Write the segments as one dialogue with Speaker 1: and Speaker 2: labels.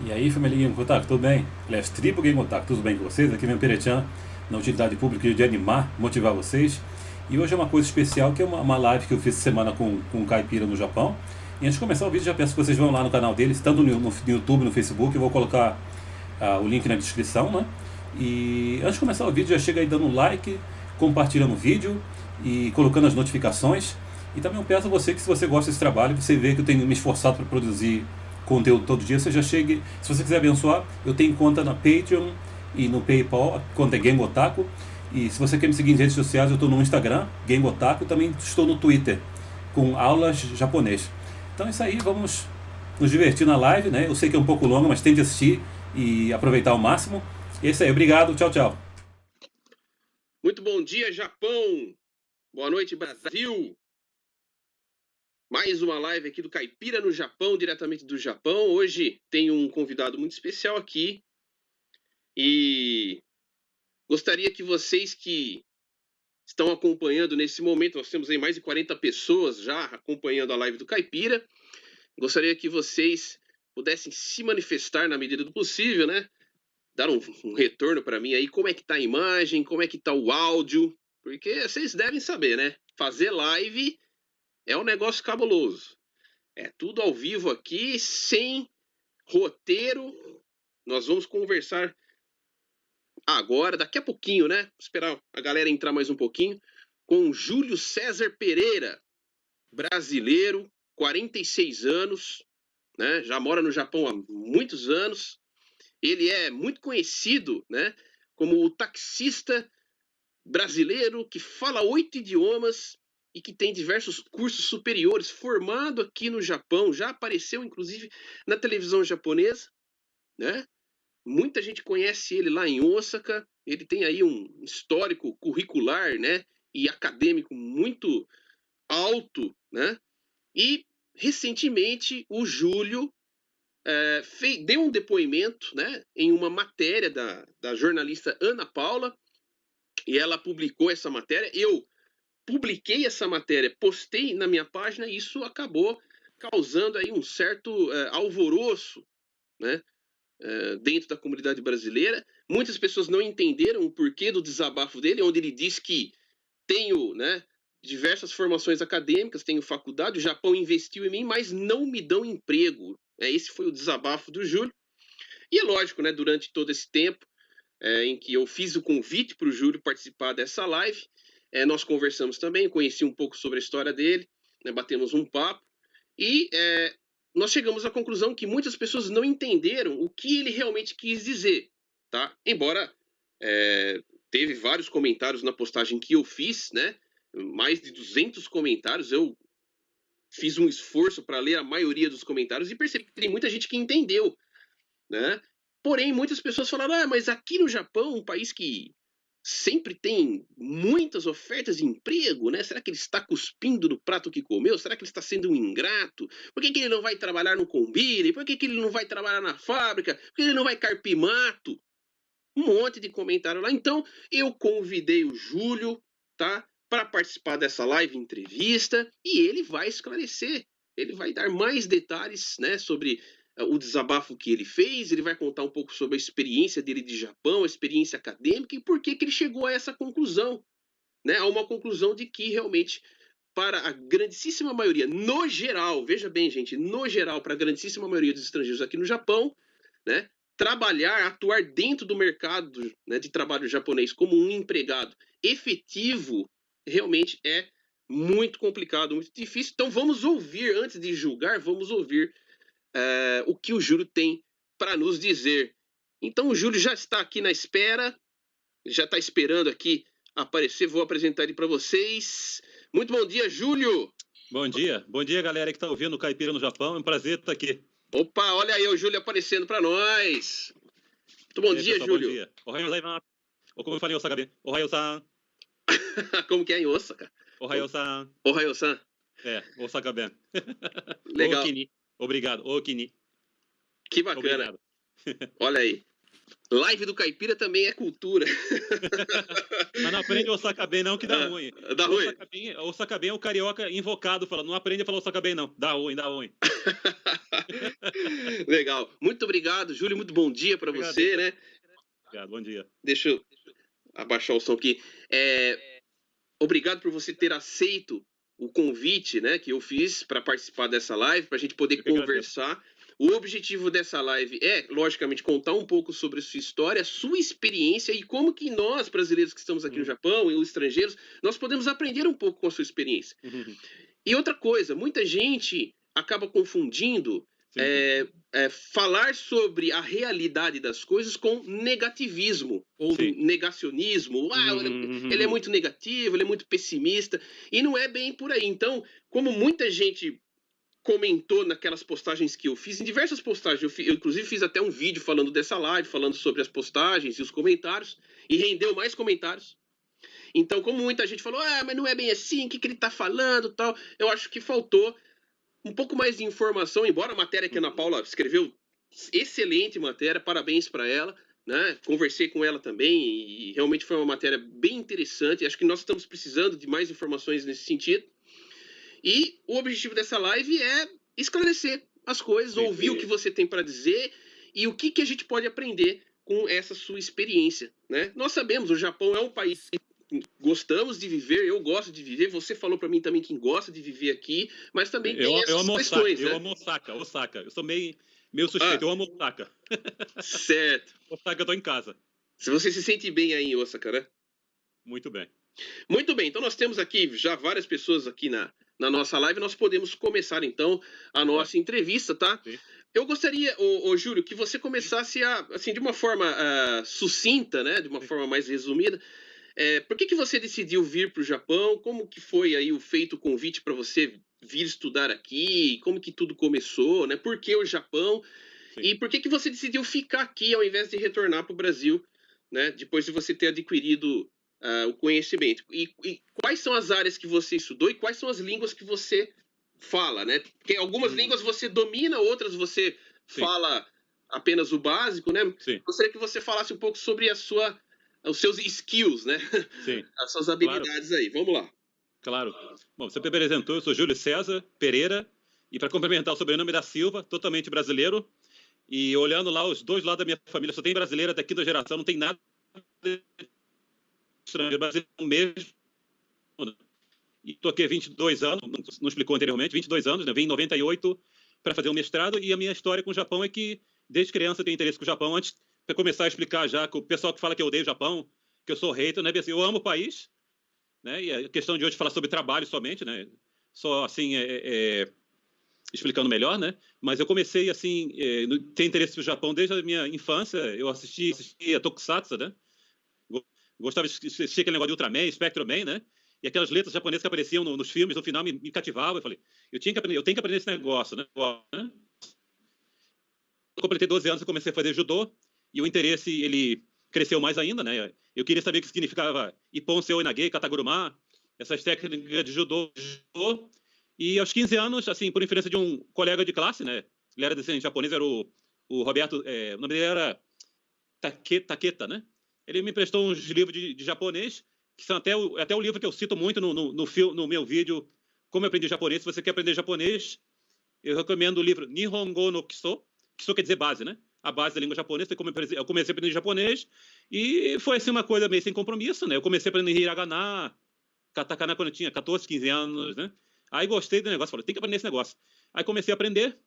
Speaker 1: E aí, família Game Otaku, tudo bem? Aliás, Tribo Game Otaku, tudo bem com vocês? Aqui vem o Perechan, na utilidade pública de animar, motivar vocês. E hoje é uma coisa especial, que é uma live que eu fiz essa semana com o Caipira no Japão. E antes de começar o vídeo, já peço que vocês vão lá no canal deles, tanto no YouTube, no Facebook, eu vou colocar o link na descrição, né? E antes de começar o vídeo, já chega aí dando um like, compartilhando o vídeo e colocando as notificações. E também eu peço a você que, se você gosta desse trabalho, você vê que eu tenho me esforçado para produzir conteúdo todo dia, você já chegue. Se você quiser abençoar, eu tenho conta na Patreon e no PayPal, a conta é Game Otaku. E se você quer me seguir em redes sociais, eu estou no Instagram, Game Otaku, também estou no Twitter, com aulas japonês. Então é isso aí, vamos nos divertir na live, né? Eu sei que é um pouco longa, mas tente assistir e aproveitar ao máximo. E é isso aí, obrigado, tchau, tchau.
Speaker 2: Muito bom dia, Japão! Boa noite, Brasil! Mais uma live aqui do Caipira no Japão, diretamente do Japão. Hoje tem um convidado muito especial aqui e gostaria que vocês que estão acompanhando nesse momento, nós temos aí mais de 40 pessoas já acompanhando a live do Caipira, gostaria que vocês pudessem se manifestar na medida do possível, né? Dar um retorno para mim aí, como é que tá a imagem, como é que tá o áudio, porque vocês devem saber, né? Fazer live é um negócio cabuloso. É tudo ao vivo aqui, sem roteiro. Nós vamos conversar agora, daqui a pouquinho, né? Vou esperar a galera entrar mais um pouquinho, com Júlio César Pereira, brasileiro, 46 anos, né? Já mora no Japão há muitos anos. Ele é muito conhecido, né? Como o taxista brasileiro que fala 8 idiomas e que tem diversos cursos superiores, formado aqui no Japão, já apareceu inclusive na televisão japonesa, né? Muita gente conhece ele lá em Osaka. Ele tem aí um histórico curricular, né, e acadêmico muito alto, né? E recentemente o Júlio deu um depoimento, né, em uma matéria da jornalista Ana Paula, e ela publicou essa matéria. Eu publiquei essa matéria, postei na minha página, e isso acabou causando aí um certo alvoroço, né, dentro da comunidade brasileira. Muitas pessoas não entenderam o porquê do desabafo dele, onde ele diz que tenho, né, diversas formações acadêmicas, tenho faculdade, o Japão investiu em mim, mas não me dão emprego. Esse foi o desabafo do Júlio. E é lógico, né, durante todo esse tempo em que eu fiz o convite para o Júlio participar dessa live, nós conversamos também, conheci um pouco sobre a história dele, né, batemos um papo, e nós chegamos à conclusão que muitas pessoas não entenderam o que ele realmente quis dizer, tá? Embora teve vários comentários na postagem que eu fiz, né? Mais de 200 comentários, eu fiz um esforço para ler a maioria dos comentários e percebi que tem muita gente que entendeu, né? Porém, muitas pessoas falaram, mas aqui no Japão, um país que sempre tem muitas ofertas de emprego, né? Será que ele está cuspindo no prato que comeu? Será que ele está sendo um ingrato? Por que ele não vai trabalhar no combine? Por que ele não vai trabalhar na fábrica? Por que ele não vai carpir mato? Um monte de comentário lá. Então, eu convidei o Júlio, tá? Para participar dessa live entrevista, e ele vai esclarecer. Ele vai dar mais detalhes, né, sobre o desabafo que ele fez. Ele vai contar um pouco sobre a experiência dele de Japão, a experiência acadêmica, e por que ele chegou a essa conclusão, né? A uma conclusão de que realmente, para a grandíssima maioria, no geral, veja bem, gente, no geral, para a grandíssima maioria dos estrangeiros aqui no Japão, né, trabalhar, atuar dentro do mercado, né, de trabalho japonês como um empregado efetivo, realmente é muito complicado, muito difícil. Então vamos ouvir, antes de julgar, vamos ouvir o que o Júlio tem para nos dizer. Então o Júlio já está aqui na espera, já está esperando aqui aparecer. Vou apresentar ele para vocês. Muito bom dia, Júlio!
Speaker 3: Bom dia, galera que está ouvindo o Caipira no Japão. É um prazer estar aqui.
Speaker 2: Opa, olha aí o Júlio aparecendo para nós. Muito bom dia,
Speaker 3: pessoal,
Speaker 2: Júlio.
Speaker 3: Bom dia. Ohayou gozaimasu. Ou como eu falei em Osaka, Ohayou-san.
Speaker 2: Como que é em Osaka?
Speaker 3: Ohayou-san.
Speaker 2: Ohayou-san.
Speaker 3: Osaka Ben.
Speaker 2: Legal.
Speaker 3: Okini. Obrigado, Okini.
Speaker 2: Que bacana. Obrigado. Olha aí. Live do Caipira também é cultura.
Speaker 3: Mas não aprende a Osaka bem não, que dá ruim.
Speaker 2: Dá ruim.
Speaker 3: Osaka bem é o carioca invocado, falando, não aprende a falar Osaka bem não, dá ruim, dá ruim.
Speaker 2: Legal. Muito obrigado, Júlio, muito bom dia para você, né?
Speaker 3: Obrigado, bom dia.
Speaker 2: Deixa eu abaixar o som aqui. Obrigado por você ter aceito o convite, né, que eu fiz para participar dessa live, para a gente poder conversar. O objetivo dessa live é, logicamente, contar um pouco sobre a sua história, a sua experiência e como que nós, brasileiros que estamos aqui no Japão e os estrangeiros, nós podemos aprender um pouco com a sua experiência. E outra coisa, muita gente acaba confundindo falar sobre a realidade das coisas com negativismo ou negacionismo. Ele é muito negativo, ele é muito pessimista, e não é bem por aí. Então, como muita gente comentou naquelas postagens que eu fiz, em diversas postagens, eu inclusive fiz até um vídeo falando dessa live, falando sobre as postagens e os comentários, e rendeu mais comentários. Então, como muita gente falou, mas não é bem assim, o que ele tá falando, tal, eu acho que faltou um pouco mais de informação, embora a matéria que a Ana Paula escreveu, excelente matéria, parabéns para ela, né? Conversei com ela também e realmente foi uma matéria bem interessante, acho que nós estamos precisando de mais informações nesse sentido. E o objetivo dessa live é esclarecer as coisas, ouvir o que você tem para dizer e o que a gente pode aprender com essa sua experiência, né? Nós sabemos, o Japão é um país que gostamos de viver, eu gosto de viver, você falou para mim também que gosta de viver aqui, mas também tem essas questões, né?
Speaker 3: Eu amo Osaka, eu sou meio suspeito, eu amo Osaka.
Speaker 2: Certo.
Speaker 3: Osaka eu tô em casa.
Speaker 2: Se você se sente bem aí em Osaka, né?
Speaker 3: Muito bem.
Speaker 2: Muito bem, então nós temos aqui já várias pessoas aqui na nossa live, nós podemos começar então a nossa entrevista, tá? Sim. Eu gostaria, Júlio, que você começasse assim, de uma forma sucinta, né? De uma forma mais resumida. Por que você decidiu vir para o Japão? Como que foi aí feito o convite para você vir estudar aqui? Como que tudo começou, né? Por que o Japão? Sim. E por que você decidiu ficar aqui ao invés de retornar para o Brasil, né? Depois de você ter adquirido o conhecimento. E quais são as áreas que você estudou e quais são as línguas que você fala, né? Porque algumas línguas você domina, outras você fala apenas o básico, né? Sim. Gostaria que você falasse um pouco sobre os seus skills, né? Sim. As suas habilidades aí. Vamos lá.
Speaker 3: Claro. Bom, você me apresentou, eu sou Júlio César Pereira, e para complementar o sobrenome da Silva, totalmente brasileiro, e olhando lá os dois lados da minha família, só tem brasileira da quinta geração, não tem nada estrangeiro, brasileiro mesmo. E estou aqui há 22 anos, não explicou anteriormente, 22 anos, né? Vim em 98 para fazer um mestrado, e a minha história com o Japão é que, desde criança, eu tenho interesse com o Japão. Antes, para começar a explicar já, que o pessoal que fala que eu odeio o Japão, que eu sou hater, né? Assim, eu amo o país, né? E a questão de hoje é falar sobre trabalho somente, né? Só assim, explicando melhor, né? Mas eu comecei, assim, ter interesse no Japão desde a minha infância. Eu assistia Tokusatsu, né? Gostava de assistir aquele negócio de Ultraman, Spectroman, né? E aquelas letras japonesas que apareciam nos filmes, no final me cativavam. Eu falei, eu tenho que aprender esse negócio, né? Eu completei 12 anos e comecei a fazer judô, e o interesse, ele cresceu mais ainda, né? Eu queria saber o que significava Ippon, Seoi, Nage, Kataguruma, essas técnicas de judô. E aos 15 anos, assim, por influência de um colega de classe, né? Ele era descendente japonês, era o Roberto, o nome dele era Taketa, né? Ele me emprestou uns livros de japonês, que são até o livro que eu cito muito no meu vídeo, Como Eu Aprendi Japonês. Se você quer aprender japonês, eu recomendo o livro Nihongo no Kiso. Kiso quer dizer base, né? A base da língua japonesa. Eu comecei a aprender japonês e foi assim uma coisa meio sem compromisso, né? Eu comecei a aprender hiragana, katakana quando eu tinha 14, 15 anos, né? Aí gostei do negócio, falei, tem que aprender esse negócio. Aí comecei a aprender.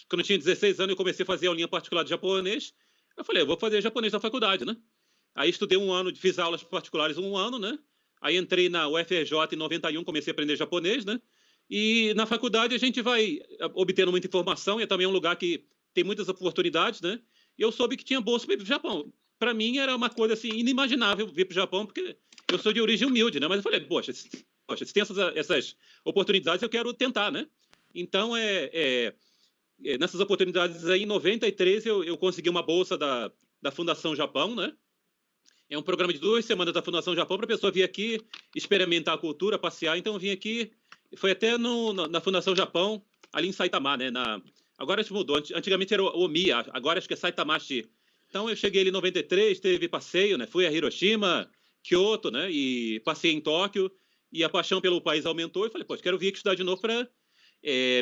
Speaker 3: Quando eu tinha 16 anos, eu comecei a fazer aulinha particular de japonês. Eu falei, eu vou fazer japonês na faculdade, né? Aí estudei um ano, fiz aulas particulares um ano, né? Aí entrei na UFRJ em 91, comecei a aprender japonês, né? E na faculdade a gente vai obtendo muita informação, e é também um lugar que tem muitas oportunidades, né? E eu soube que tinha bolsa para ir para o Japão. Para mim era uma coisa assim inimaginável vir para o Japão, porque eu sou de origem humilde, né? Mas eu falei, poxa, se tem essas oportunidades, eu quero tentar, né? Então, nessas oportunidades aí, em 93, eu consegui uma bolsa da Fundação Japão, né? É um programa de 2 semanas da Fundação Japão para a pessoa vir aqui experimentar a cultura, passear. Então, eu vim aqui, foi até na Fundação Japão, ali em Saitama, né? Agora isso mudou. Antigamente era o Omiya, agora acho que é Saitamashi. Então eu cheguei ali em 93, teve passeio, né? Fui a Hiroshima, Kyoto, né? E passei em Tóquio. E a paixão pelo país aumentou. E falei, pô, quero vir aqui estudar de novo para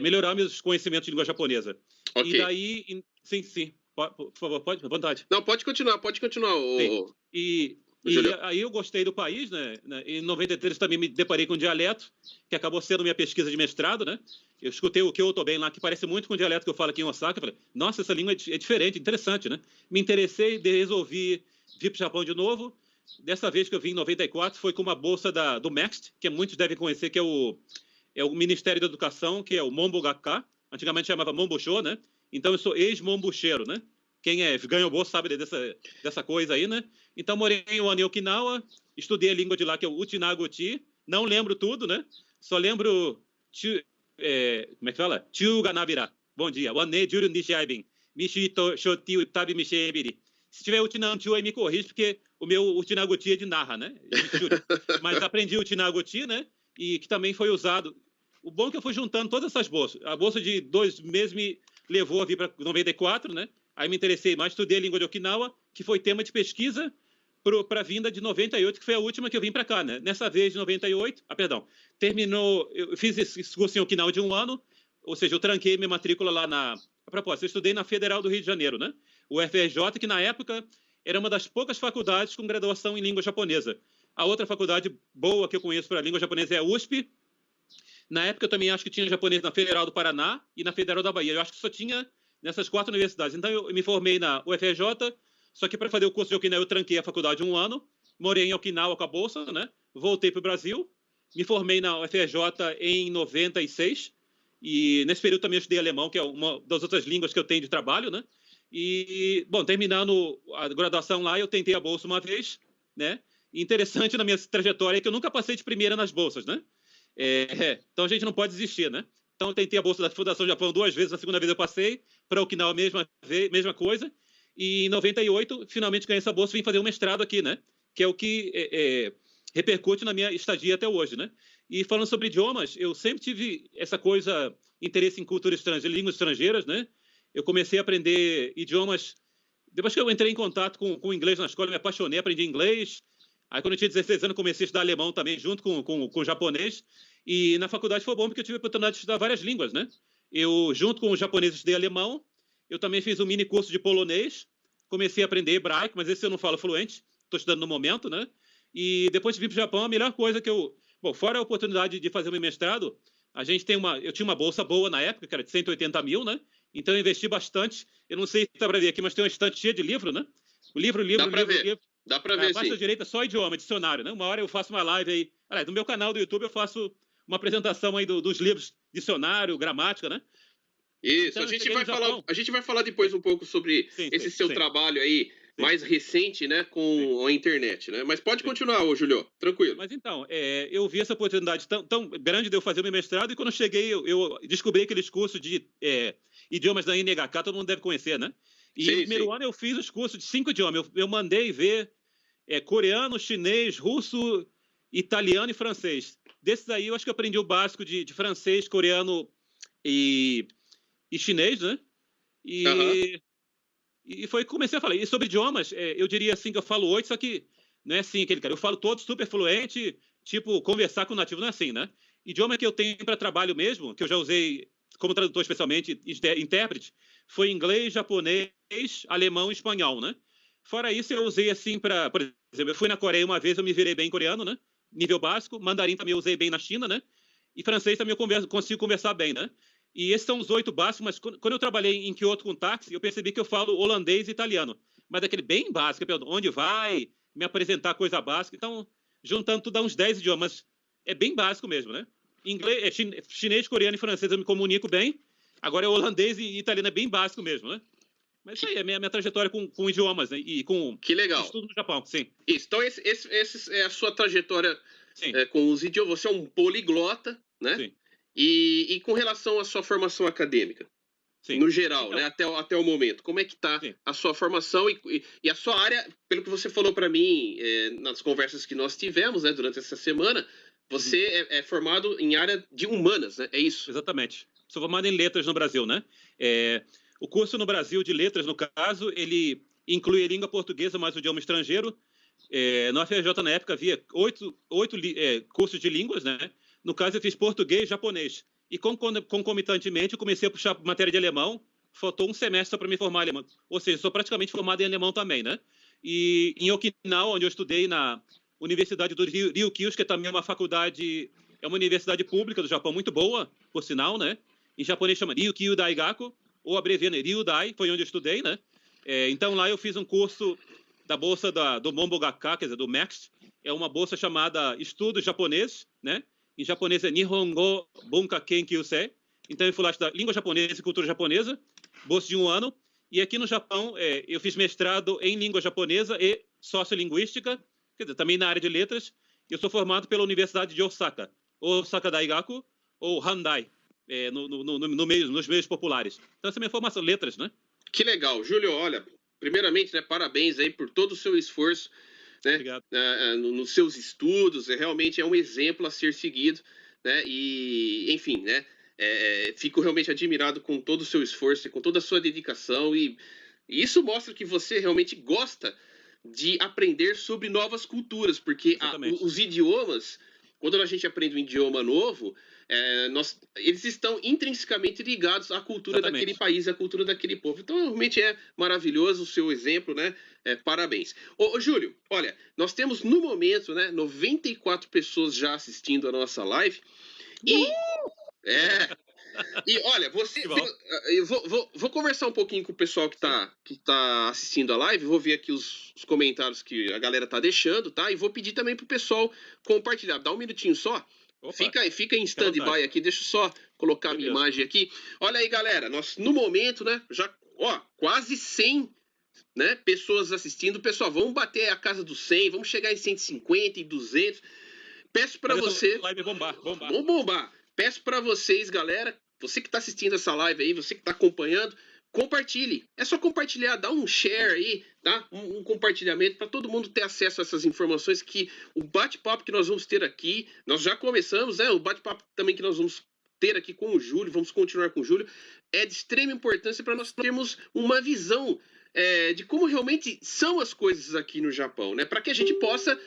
Speaker 3: melhorar meus conhecimentos de língua japonesa.
Speaker 2: Ok.
Speaker 3: E daí, sim. Por favor, pode, à vontade.
Speaker 2: Não, pode continuar.
Speaker 3: E aí eu gostei do país, né? Em 93 também me deparei com um dialeto, que acabou sendo minha pesquisa de mestrado, né? Eu escutei o Kyoto bem lá, que parece muito com o dialeto que eu falo aqui em Osaka. Eu falei, nossa, essa língua é diferente, interessante, né? Me interessei, resolvi vir para o Japão de novo. Dessa vez que eu vim em 94, foi com uma bolsa do MEXT, que muitos devem conhecer, que é o Ministério da Educação, que é o Mombogakka. Antigamente chamava Mombosho, né? Então eu sou ex-mombucheiro, né? Quem ganhou bolsa sabe dessa coisa aí, né? Então morei um ano em Okinawa, estudei a língua de lá, que é o Uchinaguchi. Não lembro tudo, né? Só lembro... como é que fala? Chuganabira. Bom dia. Wane juru nishaibin. Mishito shoti utabi mishebiri. Se tiver Uchinanchu aí me corrige, porque o meu Uchinaguchi é de Narra, né? Mas aprendi o Uchinaguchi, né? E que também foi usado. O bom é que eu fui juntando todas essas bolsas. A bolsa de 2 meses me levou a vir para 94, né? Aí me interessei mais, estudei a língua de Okinawa, que foi tema de pesquisa para a vinda de 98, que foi a última que eu vim para cá, né? Nessa vez de 98, terminou, eu fiz esse curso em Okinawa de 1 ano, ou seja, eu tranquei minha matrícula lá a propósito, eu estudei na Federal do Rio de Janeiro, né? O FRJ, que na época era uma das poucas faculdades com graduação em língua japonesa. A outra faculdade boa que eu conheço para a língua japonesa é a USP. Na época eu também acho que tinha japonês na Federal do Paraná e na Federal da Bahia. Eu acho que só tinha nessas 4 universidades. Então eu me formei na UFRJ, só que para fazer o curso de Okinawa eu tranquei a faculdade 1 ano, morei em Okinawa com a bolsa, né? Voltei para o Brasil, me formei na UFRJ em 96 e nesse período também eu estudei alemão, que é uma das outras línguas que eu tenho de trabalho, né? E, bom, terminando a graduação lá, eu tentei a bolsa uma vez, né? Interessante na minha trajetória é que eu nunca passei de primeira nas bolsas, né? Então a gente não pode desistir, né? Então eu tentei a bolsa da Fundação Japão 2 vezes, na segunda vez eu passei, para Okinawa mesma coisa, e em 98 finalmente ganhei essa bolsa e vim fazer um mestrado aqui, né? Que é o que repercute na minha estadia até hoje, né? E falando sobre idiomas, eu sempre tive essa coisa, interesse em cultura estrangeira, línguas estrangeiras, né? Eu comecei a aprender idiomas, depois que eu entrei em contato com o inglês na escola, eu me apaixonei, aprendi inglês. Aí, quando eu tinha 16 anos, comecei a estudar alemão também, junto com o japonês. E na faculdade foi bom, porque eu tive a oportunidade de estudar várias línguas, né? Eu, junto com o japonês, estudei alemão. Eu também fiz um mini curso de polonês. Comecei a aprender hebraico, mas esse eu não falo fluente. Estou estudando no momento, né? E depois de vir para o Japão, a melhor coisa que eu... Bom, fora a oportunidade de fazer o meu mestrado, eu tinha uma bolsa boa na época, que era de 180 mil, né? Então eu investi bastante. Eu não sei se dá para ver aqui, mas tem uma estante cheia de livro, né? Livro.
Speaker 2: Dá pra ver, sim.
Speaker 3: Abaixo da direita, só idioma, dicionário, né? Uma hora eu faço uma live aí. Aliás, no meu canal do YouTube eu faço uma apresentação aí dos livros, dicionário, gramática, né?
Speaker 2: Isso, então, a gente vai falar depois um pouco sobre esse seu trabalho aí, mais recente, né, com a internet, né? Mas pode continuar, ô Julio, tranquilo.
Speaker 3: Mas então, eu vi essa oportunidade tão grande de eu fazer o meu mestrado, e quando eu cheguei, eu descobri aqueles cursos de idiomas da NHK, todo mundo deve conhecer, né? E no primeiro ano eu fiz os cursos de 5 idiomas. Eu mandei ver coreano, chinês, russo, italiano e francês. Desses aí eu acho que eu aprendi o básico de francês, coreano e chinês, né? E foi que comecei a falar. E sobre idiomas, eu diria assim que eu falo 8, só que não é assim aquele cara. Eu falo todos super fluente, tipo, conversar com o nativo não é assim, né? Idioma que eu tenho para trabalho mesmo, que eu já usei como tradutor especialmente, intérprete, foi inglês, japonês, alemão e espanhol, né? Fora isso, eu usei assim para... Por exemplo, eu fui na Coreia uma vez, eu me virei bem em coreano, né? Nível básico. Mandarim também eu usei bem na China, né? E francês também eu consigo conversar bem, né? E esses são os 8 básicos, mas quando eu trabalhei em Kyoto com táxi, eu percebi que eu falo holandês e italiano. Mas daquele bem básico, onde vai, me apresentar coisa básica. Então, juntando tudo dá uns 10 idiomas. É bem básico mesmo, né? Inglês, chinês, coreano e francês eu me comunico bem. Agora holandês e italiano é bem básico mesmo, né? Mas isso aí é minha trajetória com idiomas, né? E com
Speaker 2: que legal.
Speaker 3: Estudo no Japão, sim.
Speaker 2: Isso, então essa é a sua trajetória com os idiomas. Você é um poliglota, né?
Speaker 3: Sim.
Speaker 2: E com relação à sua formação acadêmica, sim, no geral, então, né? Até o momento, como é que está a sua formação e a sua área, pelo que você falou para mim nas conversas que nós tivemos, né, durante essa semana, você é formado em área de humanas, né? É isso?
Speaker 3: Exatamente. sou formado em letras no Brasil, né? O curso no Brasil de letras, no caso, ele inclui a língua portuguesa mais o idioma estrangeiro. No FRJ, na época, havia oito cursos de línguas, né? No caso, eu fiz português e japonês. E concomitantemente, eu comecei a puxar matéria de alemão. Faltou um semestre para me formar em alemão. Ou seja, sou praticamente formado em alemão também, né? E em Okinawa, onde eu estudei na Universidade do Ryukyus, que também é uma faculdade, é uma universidade pública do Japão muito boa, por sinal, né? Em japonês chama Ryukyu Daigaku, ou abreviando Ryudai, foi onde eu estudei, né? Então lá eu fiz um curso da bolsa do Mombo Gakka, quer dizer, do MEX. É uma bolsa chamada Estudos Japoneses, né? Em japonês é Nihongo Bunka Kenkyusei. Então eu fui lá estudar língua japonesa e cultura japonesa, bolsa de 1 ano. E aqui no Japão eu fiz mestrado em língua japonesa e sociolinguística, quer dizer, também na área de letras. Eu sou formado pela Universidade de Osaka, Osaka Daigaku ou Handai, nos meios populares. Então essa é a minha formação, letras, né?
Speaker 2: Que legal. Júlio, olha, primeiramente, né, parabéns aí por todo o seu esforço, né, nos seus estudos. Realmente é um exemplo a ser seguido, né? E, enfim, né? Fico realmente admirado com todo o seu esforço e com toda a sua dedicação, e isso mostra que você realmente gosta de aprender sobre novas culturas, porque os idiomas, quando a gente aprende um idioma novo, eles estão intrinsecamente ligados à cultura daquele país, à cultura daquele povo. Então, realmente é maravilhoso o seu exemplo, né? Parabéns. Ô, Júlio, olha, nós temos no momento, né, 94 pessoas já assistindo a nossa live, e... E olha, eu vou conversar um pouquinho com o pessoal que tá assistindo a live, vou ver aqui os comentários que a galera tá deixando, tá? E vou pedir também pro pessoal compartilhar. Dá um minutinho só. Fica em stand-by aqui, deixa eu só colocar a minha imagem aqui. Olha aí, galera, nós no momento, né, já, quase 100, né, pessoas assistindo. Pessoal, vamos bater a casa dos 100, vamos chegar em 150 e 200. Peço para você...
Speaker 3: Live bombar.
Speaker 2: Vamos bombar. Peço para vocês, galera, você que está assistindo essa live aí, você que está acompanhando, compartilhe. É só compartilhar, dá um share aí, tá? Um compartilhamento para todo mundo ter acesso a essas informações, que o bate-papo que nós vamos ter aqui, nós já começamos, né? O bate-papo também que nós vamos ter aqui com o Júlio, vamos continuar com o Júlio, é de extrema importância para nós termos uma visão de como realmente são as coisas aqui no Japão, né? Para que a gente possa,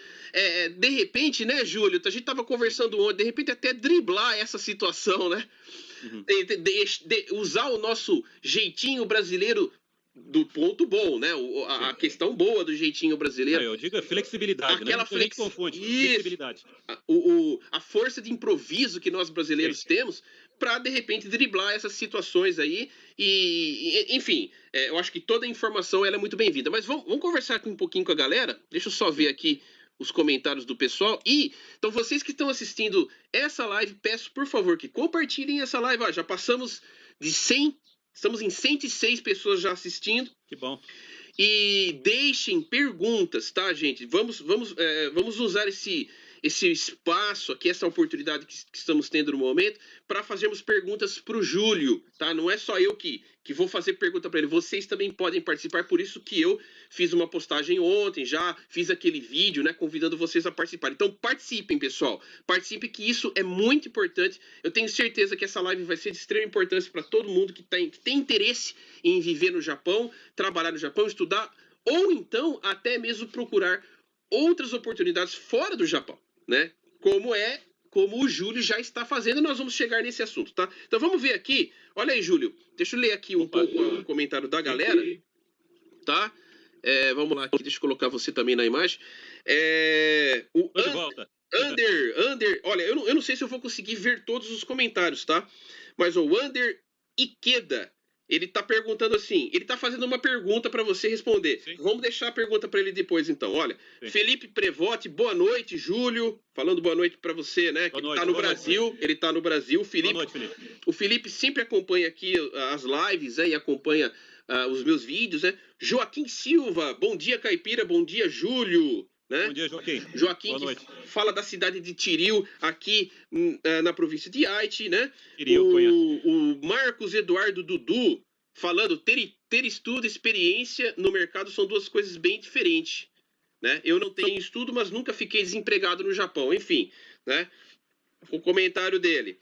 Speaker 2: de repente, né, Júlio? A gente estava conversando ontem, de repente até driblar essa situação, né? Usar o nosso jeitinho brasileiro do ponto bom, né? A questão boa do jeitinho brasileiro.
Speaker 3: Eu digo flexibilidade,
Speaker 2: aquela
Speaker 3: né? Flexibilidade.
Speaker 2: A força de improviso que nós brasileiros temos para, de repente, driblar essas situações aí. E enfim, eu acho que toda a informação ela é muito bem-vinda. Mas vamos conversar aqui um pouquinho com a galera. Deixa eu só ver aqui os comentários do pessoal. Então, vocês que estão assistindo essa live, peço, por favor, que compartilhem essa live. Já passamos de 100, estamos em 106 pessoas já assistindo.
Speaker 3: Que bom.
Speaker 2: E deixem perguntas, tá, gente? Vamos usar esse espaço aqui, essa oportunidade que estamos tendo no momento, para fazermos perguntas para o Júlio, tá? Não é só eu que vou fazer pergunta para ele, vocês também podem participar, por isso que eu fiz uma postagem ontem, já fiz aquele vídeo, né, convidando vocês a participar. Então participem, pessoal, participem, que isso é muito importante. Eu tenho certeza que essa live vai ser de extrema importância para todo mundo que tem interesse em viver no Japão, trabalhar no Japão, estudar, ou então até mesmo procurar outras oportunidades fora do Japão, né? Como o Júlio já está fazendo, nós vamos chegar nesse assunto, tá? Então vamos ver aqui. Olha aí, Júlio. Deixa eu ler aqui um pouco o comentário da galera, tá? Vamos lá aqui, deixa eu colocar você também na imagem. O Ander, olha, eu não sei se eu vou conseguir ver todos os comentários, tá? Mas o Ander Ikeda, ele tá perguntando assim, ele tá fazendo uma pergunta para você responder. Sim. Vamos deixar a pergunta para ele depois, então. Olha, sim. Felipe Prevotti, boa noite, Júlio. Falando boa noite para você, né? Que tá no Brasil. Ele tá no Brasil. Felipe, boa noite, Felipe. O Felipe sempre acompanha aqui as lives, né? E acompanha os meus vídeos, né? Joaquim Silva, bom dia, Caipira, bom dia, Júlio. Né?
Speaker 3: Bom dia, Joaquim.
Speaker 2: Joaquim, que fala da cidade de Tiril, aqui na província de Aichi, né? O Marcos Eduardo Dudu falando, ter estudo e experiência no mercado são duas coisas bem diferentes, né? Eu não tenho estudo, mas nunca fiquei desempregado no Japão, enfim, né? O comentário dele.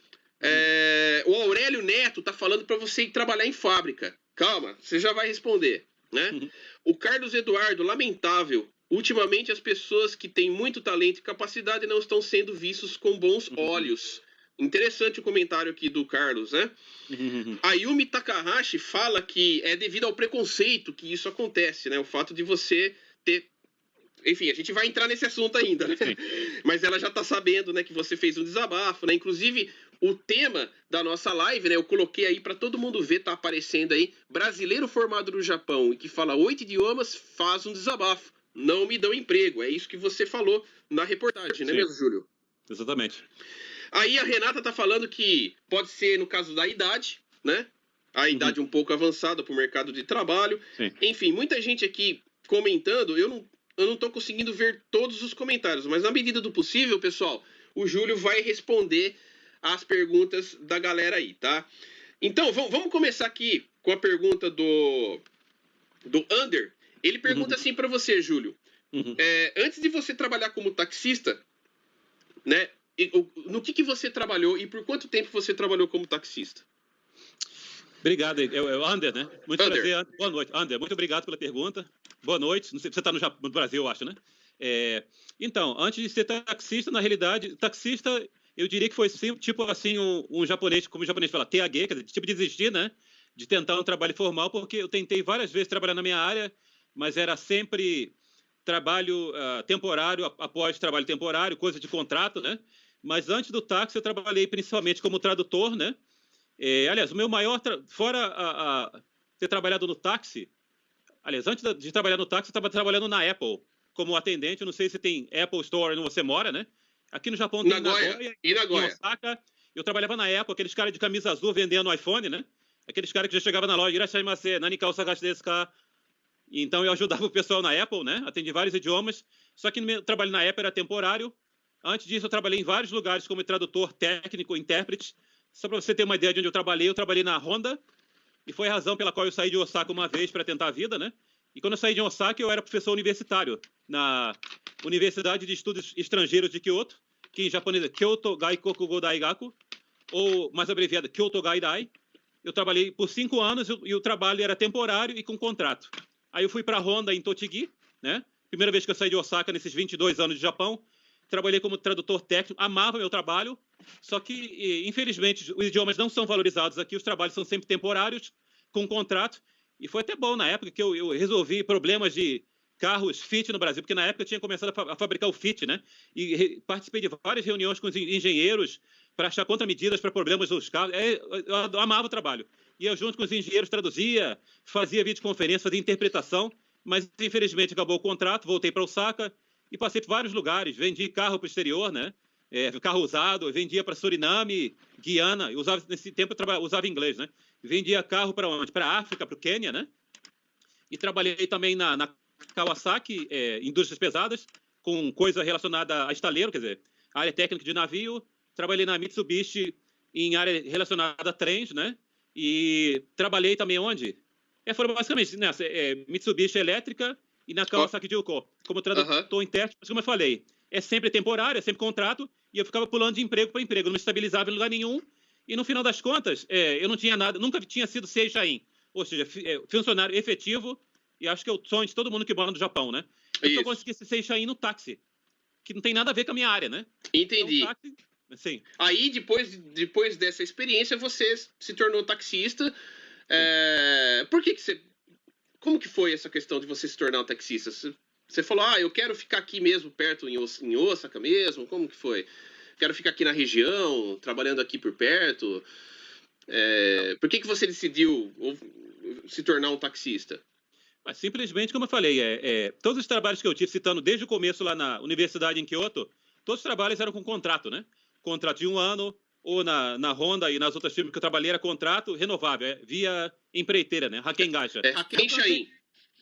Speaker 2: O Aurélio Neto tá falando para você ir trabalhar em fábrica. Calma, você já vai responder, né? O Carlos Eduardo, lamentável. Ultimamente as pessoas que têm muito talento e capacidade não estão sendo vistos com bons olhos. Interessante o comentário aqui do Carlos, né? A Yumi Takahashi fala que é devido ao preconceito que isso acontece, né? O fato de você ter... Enfim, a gente vai entrar nesse assunto ainda, né? Mas ela já tá sabendo, né, que você fez um desabafo, né? Inclusive, o tema da nossa live, né, eu coloquei aí para todo mundo ver, tá aparecendo aí, brasileiro formado no Japão e que fala 8 idiomas faz um desabafo. Não me dão emprego. É isso que você falou na reportagem, né mesmo, Júlio?
Speaker 3: Exatamente.
Speaker 2: Aí a Renata tá falando que pode ser no caso da idade, né? A idade um pouco avançada para o mercado de trabalho.
Speaker 3: Sim.
Speaker 2: Enfim, muita gente aqui comentando. Eu não tô conseguindo ver todos os comentários, mas na medida do possível, pessoal, o Júlio vai responder as perguntas da galera aí, tá? Então, vamos começar aqui com a pergunta do Ander. Ele pergunta assim para você, Júlio. Antes de você trabalhar como taxista, né? No que você trabalhou e por quanto tempo você trabalhou como taxista?
Speaker 3: Obrigado. É o Ander, né? Muito
Speaker 2: Ander.
Speaker 3: prazer. Boa noite. Ander, muito obrigado pela pergunta. Boa noite. Não sei se você está no Brasil, eu acho, né? Então, antes de ser taxista, na realidade, taxista, eu diria que foi tipo assim, um japonês, como o japonês fala, TAG, quer dizer, tipo de desistir, né? De tentar um trabalho formal, porque eu tentei várias vezes trabalhar na minha área, mas era sempre trabalho temporário, após trabalho temporário, coisa de contrato, né? Mas antes do táxi, eu trabalhei principalmente como tradutor, né? Aliás, o meu maior... Fora ter trabalhado no táxi... Aliás, antes de trabalhar no táxi, eu estava trabalhando na Apple como atendente. Eu não sei se tem Apple Store onde você mora, né? Aqui no Japão tem Nagoya.
Speaker 2: E Nagoya.
Speaker 3: Em Osaka. Eu trabalhava na Apple, aqueles caras de camisa azul vendendo iPhone, né? Aqueles caras que já chegavam na loja, irashaimase, nani ka osagashi desu ka? Então eu ajudava o pessoal na Apple, né? Atendi vários idiomas. Só que meu trabalho na Apple era temporário. Antes disso, eu trabalhei em vários lugares como tradutor técnico, intérprete. Só para você ter uma ideia de onde eu trabalhei na Honda. E foi a razão pela qual eu saí de Osaka uma vez para tentar a vida, né? E quando eu saí de Osaka, eu era professor universitário na Universidade de Estudos Estrangeiros de Kyoto, que em japonês é Kyoto Gaikokugo Daigaku, ou mais abreviado, Kyoto Gaidai. Eu trabalhei por 5 anos e o trabalho era temporário e com contrato. Aí eu fui para a Honda em Tochigi, né? Primeira vez que eu saí de Osaka nesses 22 anos de Japão. Trabalhei como tradutor técnico, amava meu trabalho, só que, infelizmente, os idiomas não são valorizados aqui, os trabalhos são sempre temporários, com contrato, e foi até bom na época que eu resolvi problemas de carros Fit no Brasil, porque na época eu tinha começado a fabricar o Fit, né? E participei de várias reuniões com os engenheiros para achar contramedidas para problemas dos carros. Eu amava o trabalho. Ia junto com os engenheiros, traduzia, fazia videoconferência, fazia interpretação, mas infelizmente acabou o contrato, voltei para Osaka, e passei por vários lugares, vendi carro para o exterior, né? Carro usado, vendia para Suriname, Guiana, nesse tempo eu usava inglês, né? Vendia carro para onde? Para a África, para o Quênia, né? E trabalhei também na Kawasaki, indústrias pesadas, com coisa relacionada a estaleiro, quer dizer, área técnica de navio. Trabalhei na Mitsubishi em área relacionada a trens, né? E trabalhei também onde? Foram basicamente nessa, Mitsubishi elétrica, e na Kawasaki Juko, como tradutor intérprete, como eu falei, é sempre temporário, é sempre contrato, e eu ficava pulando de emprego para emprego, não me estabilizava em lugar nenhum, e no final das contas, eu não tinha nada, nunca tinha sido Seishain, ou seja, funcionário efetivo, e acho que é o sonho de todo mundo que mora no Japão, né? Eu só consegui ser Seishain no táxi, que não tem nada a ver com a minha área, né?
Speaker 2: Entendi.
Speaker 3: Então, táxi, sim.
Speaker 2: Aí, depois dessa experiência, você se tornou taxista. Por que você... Como que foi essa questão de você se tornar um taxista? Você falou, eu quero ficar aqui mesmo, perto em Osaka mesmo? Como que foi? Quero ficar aqui na região, trabalhando aqui por perto. Por que você decidiu se tornar um taxista?
Speaker 3: Mas simplesmente, como eu falei, todos os trabalhos que eu tive, citando desde o começo lá na universidade em Kyoto, todos os trabalhos eram com contrato, né? Contrato de 1 ano, ou na Honda e nas outras firmas que eu trabalhei era contrato renovável, via empreiteira, né? Hakengaisha.
Speaker 2: Hakenshain.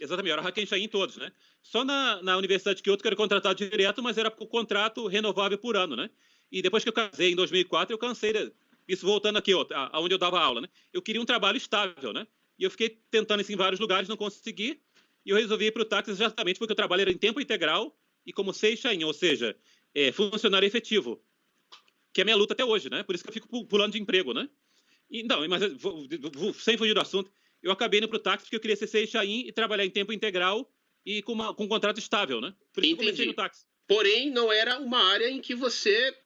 Speaker 3: Exatamente, era Hakenshain todos, né? Só na Universidade de Kyoto que era contratado direto, mas era por contrato renovável por ano, né? E depois que eu casei em 2004, eu cansei, isso voltando a Kyoto, onde eu dava aula, né? Eu queria um trabalho estável, né? E eu fiquei tentando isso em vários lugares, não consegui, e eu resolvi ir para o táxi exatamente porque o trabalho era em tempo integral e como Seishain, ou seja, funcionário efetivo. que é a minha luta até hoje, né? Por isso que eu fico pulando de emprego, né? E, não, mas sem fugir do assunto, eu acabei indo para o táxi porque eu queria ser Seixain e trabalhar em tempo integral e com um contrato estável, né? Por isso que eu comecei no táxi.
Speaker 2: Porém, não era uma área em que você,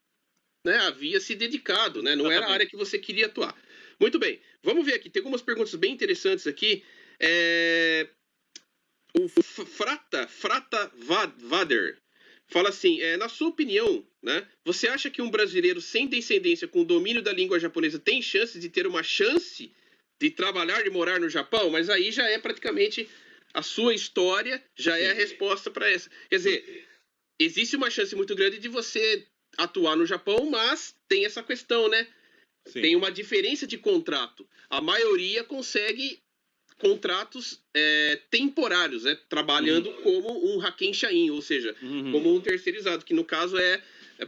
Speaker 2: né, havia se dedicado, né? Não era a área que você queria atuar. Muito bem, vamos ver aqui. Tem algumas perguntas bem interessantes aqui. O Frata Vader fala assim, na sua opinião, né, você acha que um brasileiro sem descendência com domínio da língua japonesa tem chance de ter uma chance de trabalhar e morar no Japão? Mas aí já é praticamente a sua história, já é a resposta para essa. Quer dizer, existe uma chance muito grande de você atuar no Japão, mas tem essa questão, né? Sim. Tem uma diferença de contrato. A maioria consegue contratos temporários, né? Trabalhando como um Haken Shain, ou seja, como um terceirizado, que no caso é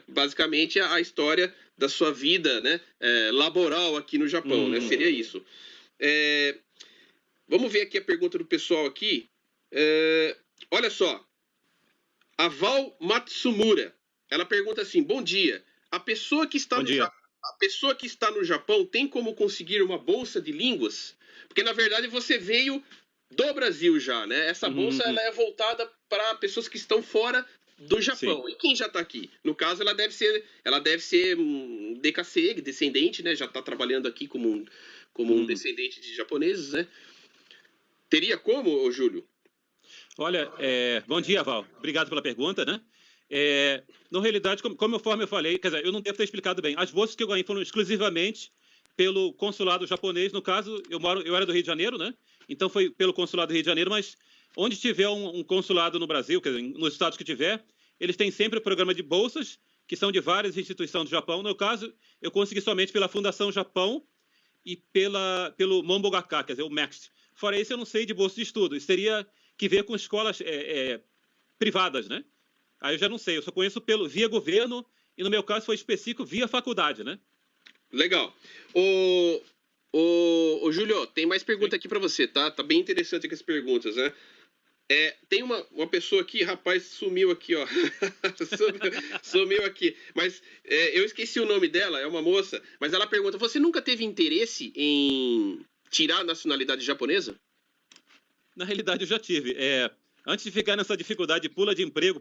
Speaker 2: basicamente a história da sua vida, né? Laboral aqui no Japão, né? Seria isso. Vamos ver aqui a pergunta do pessoal aqui. Olha só. A Val Matsumura, ela pergunta assim, bom dia, a pessoa que está no Japão tem como conseguir uma bolsa de línguas? Porque, na verdade, você veio do Brasil já, né? Essa bolsa ela é voltada para pessoas que estão fora do Japão. Sim. E quem já está aqui? No caso, ela deve ser um DKC, descendente, né? Já está trabalhando aqui como um descendente de japoneses, né? Teria como, Júlio?
Speaker 3: Olha, bom dia, Val. Obrigado pela pergunta, né? Na realidade, como eu falei, quer dizer, eu não devo ter explicado bem. As bolsas que eu ganhei foram exclusivamente pelo consulado japonês. No caso, eu era do Rio de Janeiro, né? Então foi pelo consulado do Rio de Janeiro, mas onde tiver um consulado no Brasil, quer dizer, nos estados que tiver, eles têm sempre o programa de bolsas, que são de várias instituições do Japão. No caso, eu consegui somente pela Fundação Japão e pelo Mombogaka, quer dizer, o MEXT. Fora isso, eu não sei de bolsa de estudo. Isso teria que ver com escolas privadas, né? Aí eu já não sei, eu só conheço via governo e no meu caso foi específico via faculdade, né?
Speaker 2: Legal. Ô Júlio, tem mais pergunta aqui para você, tá? Tá bem interessante aqui as perguntas, né? Tem uma pessoa aqui, rapaz, sumiu aqui, ó. Sumiu aqui. Mas eu esqueci o nome dela, é uma moça, mas ela pergunta, você nunca teve interesse em tirar a nacionalidade japonesa?
Speaker 3: Na realidade, eu já tive. Antes de ficar nessa dificuldade de pula de emprego,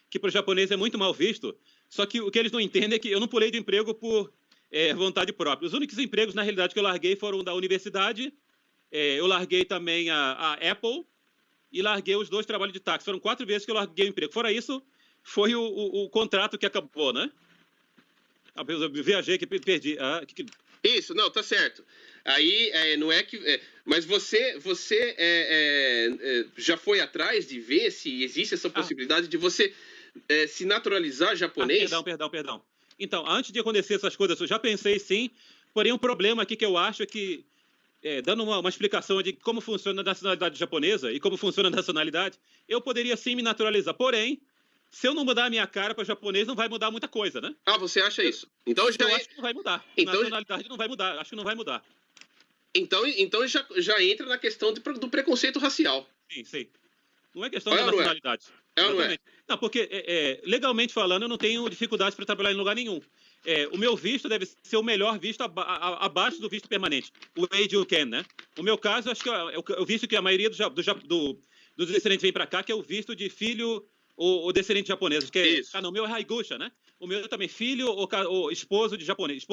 Speaker 3: que para o japonês é muito mal visto, só que o que eles não entendem é que eu não pulei de emprego por vontade própria. Os únicos empregos, na realidade, que eu larguei foram da universidade, eu larguei também a Apple e larguei os 2 trabalhos de táxi. Foram 4 vezes que eu larguei o emprego. Fora isso, foi o contrato que acabou, né? Eu viajei, que perdi.
Speaker 2: Isso, não, tá certo. Aí, não é que... mas você já foi atrás de ver se existe essa possibilidade de você se naturalizar japonês?
Speaker 3: Perdão. Então, antes de acontecer essas coisas, eu já pensei sim, porém um problema aqui que eu acho é que, dando uma explicação de como funciona a nacionalidade japonesa e como funciona a nacionalidade, eu poderia sim me naturalizar, porém, se eu não mudar a minha cara para japonês, não vai mudar muita coisa, né?
Speaker 2: Ah, você acha isso? Então
Speaker 3: eu acho que não vai mudar. Então, nacionalidade não vai mudar, acho que não vai mudar.
Speaker 2: Então já entra na questão do preconceito racial.
Speaker 3: Sim. Não é questão da nacionalidade.
Speaker 2: Não é?
Speaker 3: Não, porque legalmente falando, eu não tenho dificuldade para trabalhar em lugar nenhum. O meu visto deve ser o melhor visto abaixo do visto permanente. O Age Can, né? O meu caso, acho que é o visto que a maioria dos descendentes vem para cá, que é o visto de filho ou descendente japonês. Que
Speaker 2: Isso.
Speaker 3: O meu é Haigusha, né? O meu também filho ou esposa de japonês,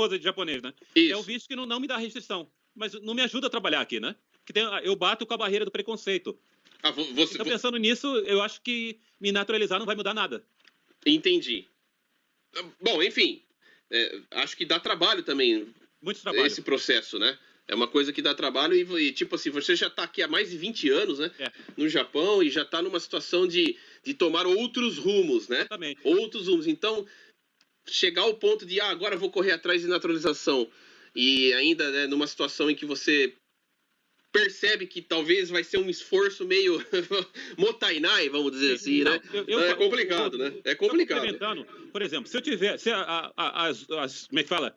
Speaker 3: né?
Speaker 2: Isso.
Speaker 3: É o visto que não me dá restrição. Mas não me ajuda a trabalhar aqui, né? Porque eu bato com a barreira do preconceito. Então, pensando nisso, eu acho que me naturalizar não vai mudar nada.
Speaker 2: Entendi. Bom, enfim, acho que dá trabalho também.
Speaker 3: Muito trabalho.
Speaker 2: Esse processo, né? É uma coisa que dá trabalho e tipo assim, você já está aqui há mais de 20 anos, né? No Japão e já está numa situação de tomar outros rumos, né?
Speaker 3: Exatamente.
Speaker 2: Outros rumos. Então, chegar ao ponto de, agora vou correr atrás de naturalização e ainda, né, numa situação em que você percebe que talvez vai ser um esforço meio motainai, vamos dizer assim, né? É complicado, né? É complicado.
Speaker 3: Por exemplo, se eu tiver... como é que fala?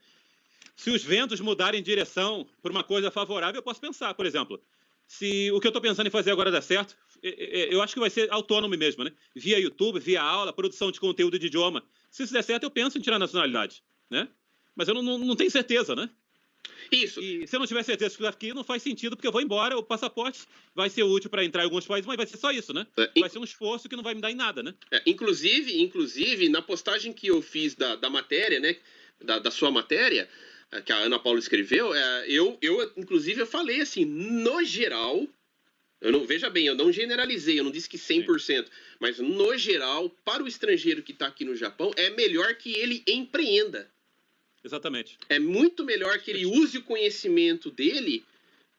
Speaker 3: Se os ventos mudarem de direção por uma coisa favorável, eu posso pensar, por exemplo, se o que eu estou pensando em fazer agora der certo, eu acho que vai ser autônomo mesmo, né? Via YouTube, via aula, produção de conteúdo de idioma. Se isso der certo, eu penso em tirar a nacionalidade. né? Mas eu não tenho certeza, né?
Speaker 2: Isso.
Speaker 3: E se eu não tiver certeza que aqui não faz sentido, porque eu vou embora, o passaporte vai ser útil para entrar em alguns países, mas vai ser só isso, né? Vai ser um esforço que não vai me dar em nada, né?
Speaker 2: Inclusive, na postagem que eu fiz da matéria, né? Da sua matéria, que a Ana Paula escreveu, inclusive, eu falei assim, no geral, veja bem, eu não generalizei, eu não disse que 100%, mas no geral, para o estrangeiro que está aqui no Japão, é melhor que ele empreenda.
Speaker 3: Exatamente.
Speaker 2: É muito melhor que ele use o conhecimento dele,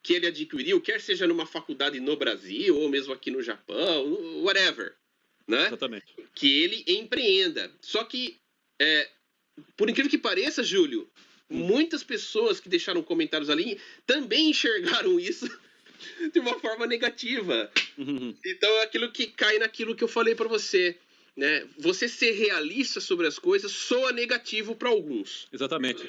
Speaker 2: que ele adquiriu, quer seja numa faculdade no Brasil, ou mesmo aqui no Japão, whatever, né?
Speaker 3: Exatamente.
Speaker 2: Que ele empreenda. Só que, por incrível que pareça, Júlio, muitas pessoas que deixaram comentários ali também enxergaram isso de uma forma negativa. Então é aquilo que cai naquilo que eu falei para você. Né? Você ser realista sobre as coisas soa negativo para alguns.
Speaker 3: Exatamente.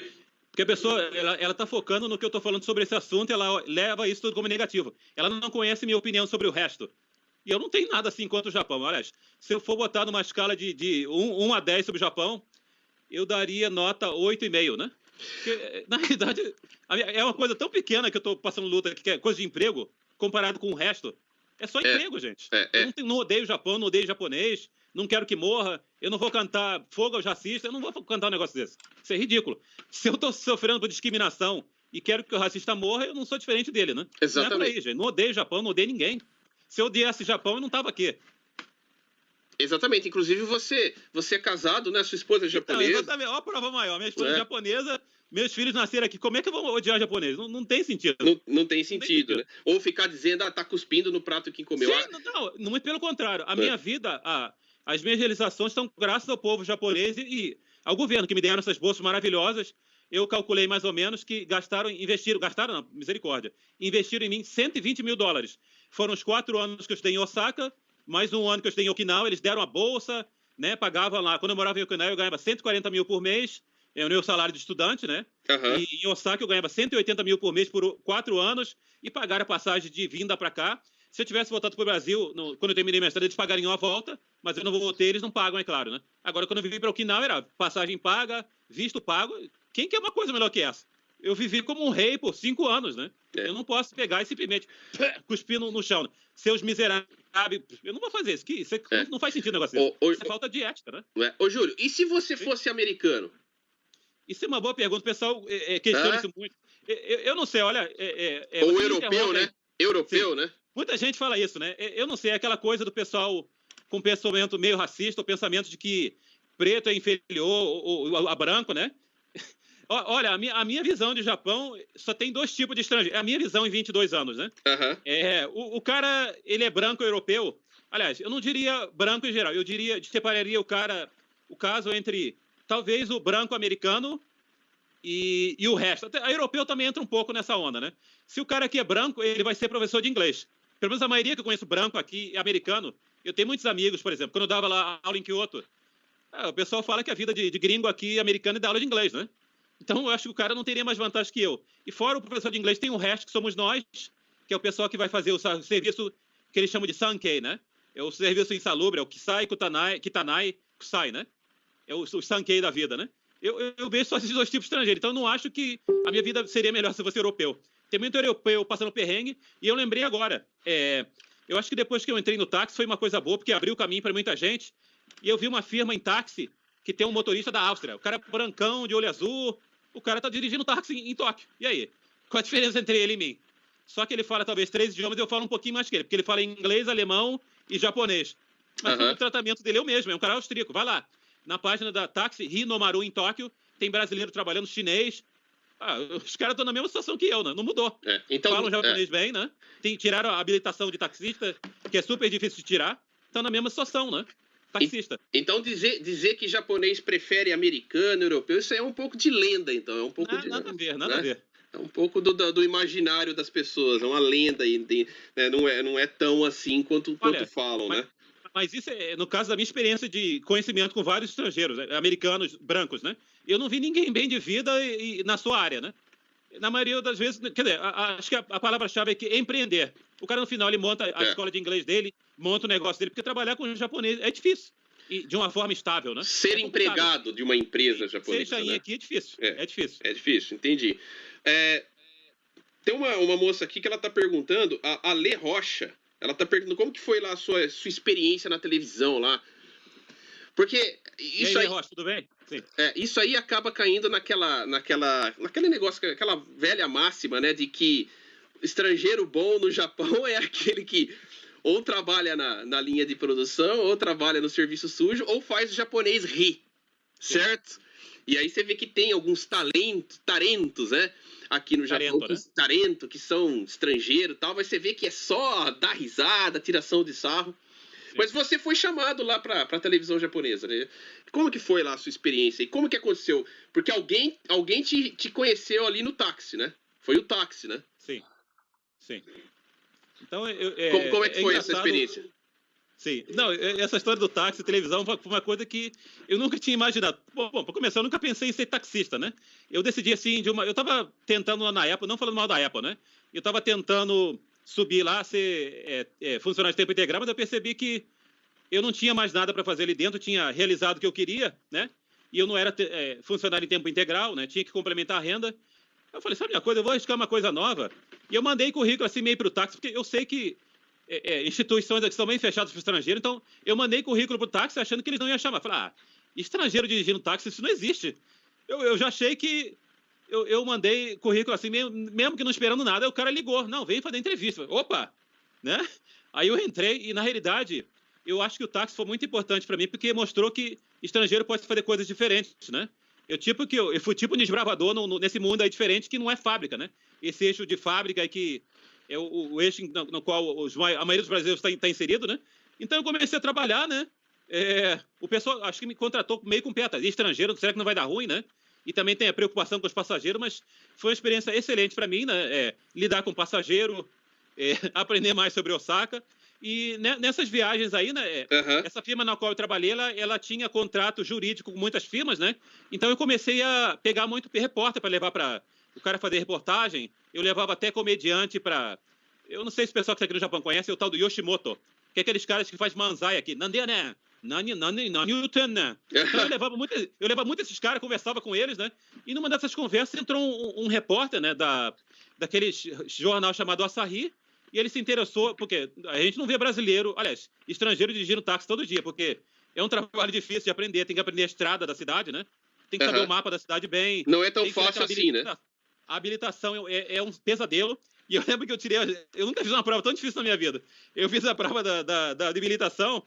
Speaker 3: Porque a pessoa, ela tá focando no que eu tô falando sobre esse assunto e ela leva isso tudo como negativo. Ela não conhece minha opinião sobre o resto. E eu não tenho nada assim quanto o Japão. Aliás, se eu for botar numa escala de 1 a 10 sobre o Japão, eu daria nota 8,5, né? Porque, na realidade, é uma coisa tão pequena que eu tô passando luta, que é coisa de emprego, comparado com o resto. É só emprego, gente. Eu não odeio o Japão, não odeio japonês, não quero que morra, eu não vou cantar fogo aos racistas, eu não vou cantar um negócio desse. Isso é ridículo. Se eu tô sofrendo por discriminação e quero que o racista morra, eu não sou diferente dele, né?
Speaker 2: Exatamente.
Speaker 3: Não é por aí, gente. Não odeio o Japão, não odeio ninguém. Se eu odiasse o Japão, eu não tava aqui.
Speaker 2: Exatamente. Inclusive, você é casado, né? Sua esposa é japonesa.
Speaker 3: Então, exatamente. Olha a prova maior. Minha esposa é japonesa, meus filhos nasceram aqui. Como é que eu vou odiar japonês? Não tem sentido.
Speaker 2: Não tem sentido, né? Ou ficar dizendo, tá cuspindo no prato que comeu.
Speaker 3: Sim, não, muito pelo contrário. A minha vida, as minhas realizações estão graças ao povo japonês e ao governo, que me deram essas bolsas maravilhosas. Eu calculei mais ou menos que investiram não, misericórdia, investiram em mim $120 mil. Foram os 4 anos que eu estudei em Osaka, mais um ano que eu estudei em Okinawa, eles deram a bolsa, né, pagavam lá. Quando eu morava em Okinawa, eu ganhava 140 mil por mês, é o meu salário de estudante, né? E em Osaka eu ganhava 180 mil por mês por 4 anos e pagaram a passagem de vinda para cá. Se eu tivesse voltado para o Brasil, quando eu terminei minha estrada, eles pagariam a volta, mas eu não voltei, eles não pagam, é claro, né? Agora, quando eu vivi para Okinawa, era passagem paga, visto pago. Quem quer uma coisa melhor que essa? Eu vivi como um rei por 5 anos, né? Eu não posso pegar e simplesmente cuspir no chão. Seus miseráveis, eu não vou fazer isso. Isso não faz sentido o negócio desse. Isso é falta de ética, né?
Speaker 2: Ô, Júlio, e se você fosse americano?
Speaker 3: Isso é uma boa pergunta. O pessoal questiona isso muito. Eu não sei, olha...
Speaker 2: Ou europeu, né? Europeu, né?
Speaker 3: Muita gente fala isso, né? Eu não sei, é aquela coisa do pessoal com pensamento meio racista, o pensamento de que preto é inferior a branco, né? Olha, a minha visão de Japão só tem 2 tipos de estrangeiro. É a minha visão em 22 anos, né? O cara, ele é branco europeu. Aliás, eu não diria branco em geral. Eu separaria o caso entre talvez o branco americano e o resto. Até, a europeu também entra um pouco nessa onda, né? Se o cara aqui é branco, ele vai ser professor de inglês. Pelo menos a maioria que eu conheço branco aqui é americano. Eu tenho muitos amigos, por exemplo, quando eu dava lá aula em Kyoto, o pessoal fala que a vida de gringo aqui americano é dar aula de inglês, né? Então, eu acho que o cara não teria mais vantagem que eu. E fora o professor de inglês, tem o resto, que somos nós, que é o pessoal que vai fazer o serviço que eles chamam de Sankei, né? É o serviço insalubre, é o Kisai, Kitanai, Kusai, né? É o Sankei da vida, né? Eu vejo só esses 2 tipos de estrangeiro. Então, eu não acho que a minha vida seria melhor se eu fosse europeu. Tem muito europeu passando perrengue, e eu lembrei agora. Eu acho que depois que eu entrei no táxi, foi uma coisa boa, porque abriu o caminho para muita gente. E eu vi uma firma em táxi que tem um motorista da Áustria. O cara é brancão, de olho azul. O cara tá dirigindo táxi em Tóquio. E aí? Qual a diferença entre ele e mim? Só que ele fala talvez 3 idiomas e eu falo um pouquinho mais que ele. Porque ele fala inglês, alemão e japonês. Mas o tratamento dele é o mesmo. É um cara austríaco. Vai lá. Na página da táxi Hinomaru, em Tóquio, tem brasileiro trabalhando, chinês. Os caras estão na mesma situação que eu, né? Não mudou.
Speaker 2: Então,
Speaker 3: falam japonês bem, né? Tiraram a habilitação de taxista, que é super difícil de tirar. Estão na mesma situação, né? Taxista.
Speaker 2: Então, dizer que japonês prefere americano, europeu, isso aí é um pouco de lenda, então. É um pouco
Speaker 3: nada a ver.
Speaker 2: É um pouco do imaginário das pessoas, é uma lenda, né? Não é tão assim quanto falam, né?
Speaker 3: Mas isso é, no caso da minha experiência de conhecimento com vários estrangeiros, americanos, brancos, né? Eu não vi ninguém bem de vida na sua área, né? Na maioria das vezes, quer dizer, acho que a palavra-chave é que empreender. O cara, no final, ele monta a escola de inglês dele, monta o negócio dele, porque trabalhar com japonês é difícil. de uma forma estável, né?
Speaker 2: Ser empregado de uma empresa japonesa.
Speaker 3: Ser Shain aqui é difícil. É difícil.
Speaker 2: É difícil, entendi. Tem uma moça aqui que ela tá perguntando, a Lê Rocha, ela tá perguntando como que foi lá a sua experiência na televisão lá. Porque isso aí,
Speaker 3: Rocha, tudo bem? Sim.
Speaker 2: Isso aí acaba caindo naquele negócio, aquela velha máxima, né, de que estrangeiro bom no Japão é aquele que ou trabalha na linha de produção, ou trabalha no serviço sujo, ou faz o japonês rir, certo? E aí você vê que tem alguns talentos, né, aqui no Japão, que são estrangeiros e tal, mas você vê que é só dar risada, tiração de sarro. Mas você foi chamado lá pra televisão japonesa, né? Como que foi lá a sua experiência? E como que aconteceu? Porque alguém te conheceu ali no táxi, né? Foi o táxi, né?
Speaker 3: Sim. Então,
Speaker 2: como é que foi essa experiência?
Speaker 3: Sim. Não, essa história do táxi, televisão, foi uma coisa que eu nunca tinha imaginado. Bom, para começar, eu nunca pensei em ser taxista, né? Eu decidi assim, eu tava tentando lá na Apple, não falando mal da Apple, né? Eu tava tentando subir lá, ser funcionário de tempo integral, mas eu percebi que eu não tinha mais nada para fazer ali dentro, tinha realizado o que eu queria, né? E eu não era funcionário em tempo integral, né? Tinha que complementar a renda. Eu falei, sabe uma coisa, eu vou arriscar uma coisa nova. E eu mandei currículo assim meio para o táxi, porque eu sei que instituições aqui são bem fechadas para o estrangeiro, então eu mandei currículo para o táxi achando que eles não iam chamar. Falei, estrangeiro dirigindo táxi, isso não existe. Eu já achei que... Eu mandei currículo assim, mesmo que não esperando nada, aí o cara ligou. Não, vem fazer entrevista. Opa! Né? Aí eu entrei e, na realidade, eu acho que o táxi foi muito importante para mim, porque mostrou que estrangeiro pode fazer coisas diferentes, né? Eu fui tipo um desbravador nesse mundo aí diferente, que não é fábrica, né? Esse eixo de fábrica que é o eixo no qual a maioria dos brasileiros está inserido, né? Então eu comecei a trabalhar, né? O pessoal, acho que me contratou meio com o pé atrás. Estrangeiro, será que não vai dar ruim, né? E também tem a preocupação com os passageiros, mas foi uma experiência excelente para mim, né? Lidar com passageiro, aprender mais sobre Osaka. E nessas viagens aí, né? Essa firma na qual eu trabalhei, ela tinha contrato jurídico com muitas firmas, né? Então eu comecei a pegar muito repórter para levar para o cara fazer reportagem. Eu levava até comediante para... Eu não sei se o pessoal que está aqui no Japão conhece, é o tal do Yoshimoto, que é aqueles caras que faz manzai aqui. Nandene, nani, Newton, né? Então eu levava muito esses caras, conversava com eles, né? E numa dessas conversas entrou um repórter, né? Daquele jornal chamado Asahi, e ele se interessou, porque a gente não vê brasileiro, aliás, estrangeiro dirigindo táxi todo dia, porque é um trabalho difícil de aprender, tem que aprender a estrada da cidade, né? Tem que saber o mapa da cidade bem.
Speaker 2: Não é tão fácil assim, né?
Speaker 3: A habilitação é um pesadelo. E eu lembro que eu nunca fiz uma prova tão difícil na minha vida. Eu fiz a prova da habilitação,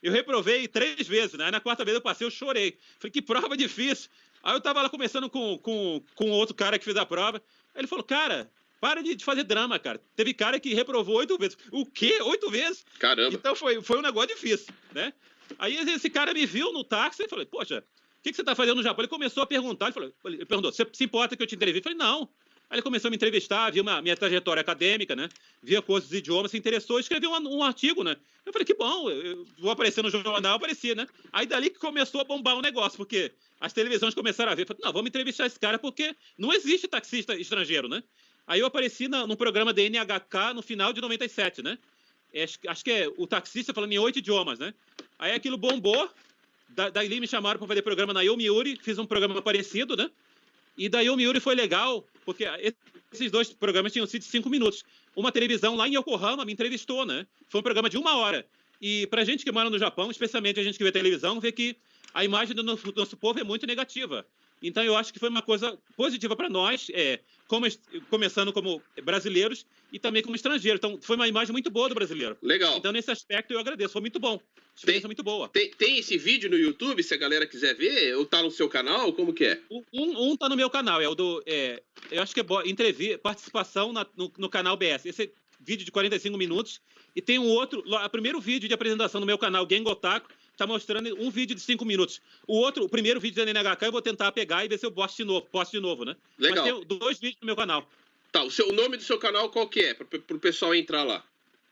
Speaker 3: eu reprovei 3 vezes, né? Aí na 4ª vez eu passei, eu chorei. Falei, que prova difícil. Aí eu tava lá conversando com outro cara que fez a prova. Aí ele falou, cara, para de fazer drama, cara. Teve cara que reprovou 8 vezes. O quê? 8 vezes?
Speaker 2: Caramba.
Speaker 3: Então foi um negócio difícil, né? Aí esse cara me viu no táxi e falei, poxa, o que você tá fazendo no Japão? Ele começou a perguntar, ele perguntou, você se importa que eu te entreviste? Eu falei, não. Aí ele começou a me entrevistar, viu minha trajetória acadêmica, né? Via coisas dos idiomas, se interessou, escreveu um artigo, né? Eu falei, que bom, eu vou aparecer no jornal, apareci, né? Aí dali que começou a bombar o negócio, porque as televisões começaram a ver. Falei, não, vamos entrevistar esse cara, porque não existe taxista estrangeiro, né? Aí eu apareci num programa da NHK no final de 97, né? Acho que é o taxista falando em 8 idiomas, né? Aí aquilo bombou, daí me chamaram para fazer programa na Yomiuri, fiz um programa parecido, né? E da Yomiuri foi legal, porque esses 2 programas tinham sido 5 minutos. Uma televisão lá em Yokohama me entrevistou, né? Foi um programa de 1 hora. E pra gente que mora no Japão, especialmente a gente que vê televisão, vê que a imagem do nosso povo é muito negativa. Então eu acho que foi uma coisa positiva para nós, começando como brasileiros e também como estrangeiros. Então foi uma imagem muito boa do brasileiro.
Speaker 2: Legal.
Speaker 3: Então nesse aspecto eu agradeço, foi muito bom. Experiência muito boa.
Speaker 2: Tem esse vídeo no YouTube, se a galera quiser ver, ou tá no seu canal, como que é?
Speaker 3: Um tá no meu canal, é o do... eu acho que é participação no canal BS. Esse é vídeo de 45 minutos. E tem um outro, o primeiro vídeo de apresentação no meu canal, Gengo Otaku, tá mostrando um vídeo de 5 minutos. O primeiro vídeo da NHK eu vou tentar pegar e ver se eu posto de novo, né?
Speaker 2: Legal.
Speaker 3: Mas tem 2 vídeos no meu canal.
Speaker 2: Tá, o nome do seu canal qual que é? Pro pessoal entrar lá.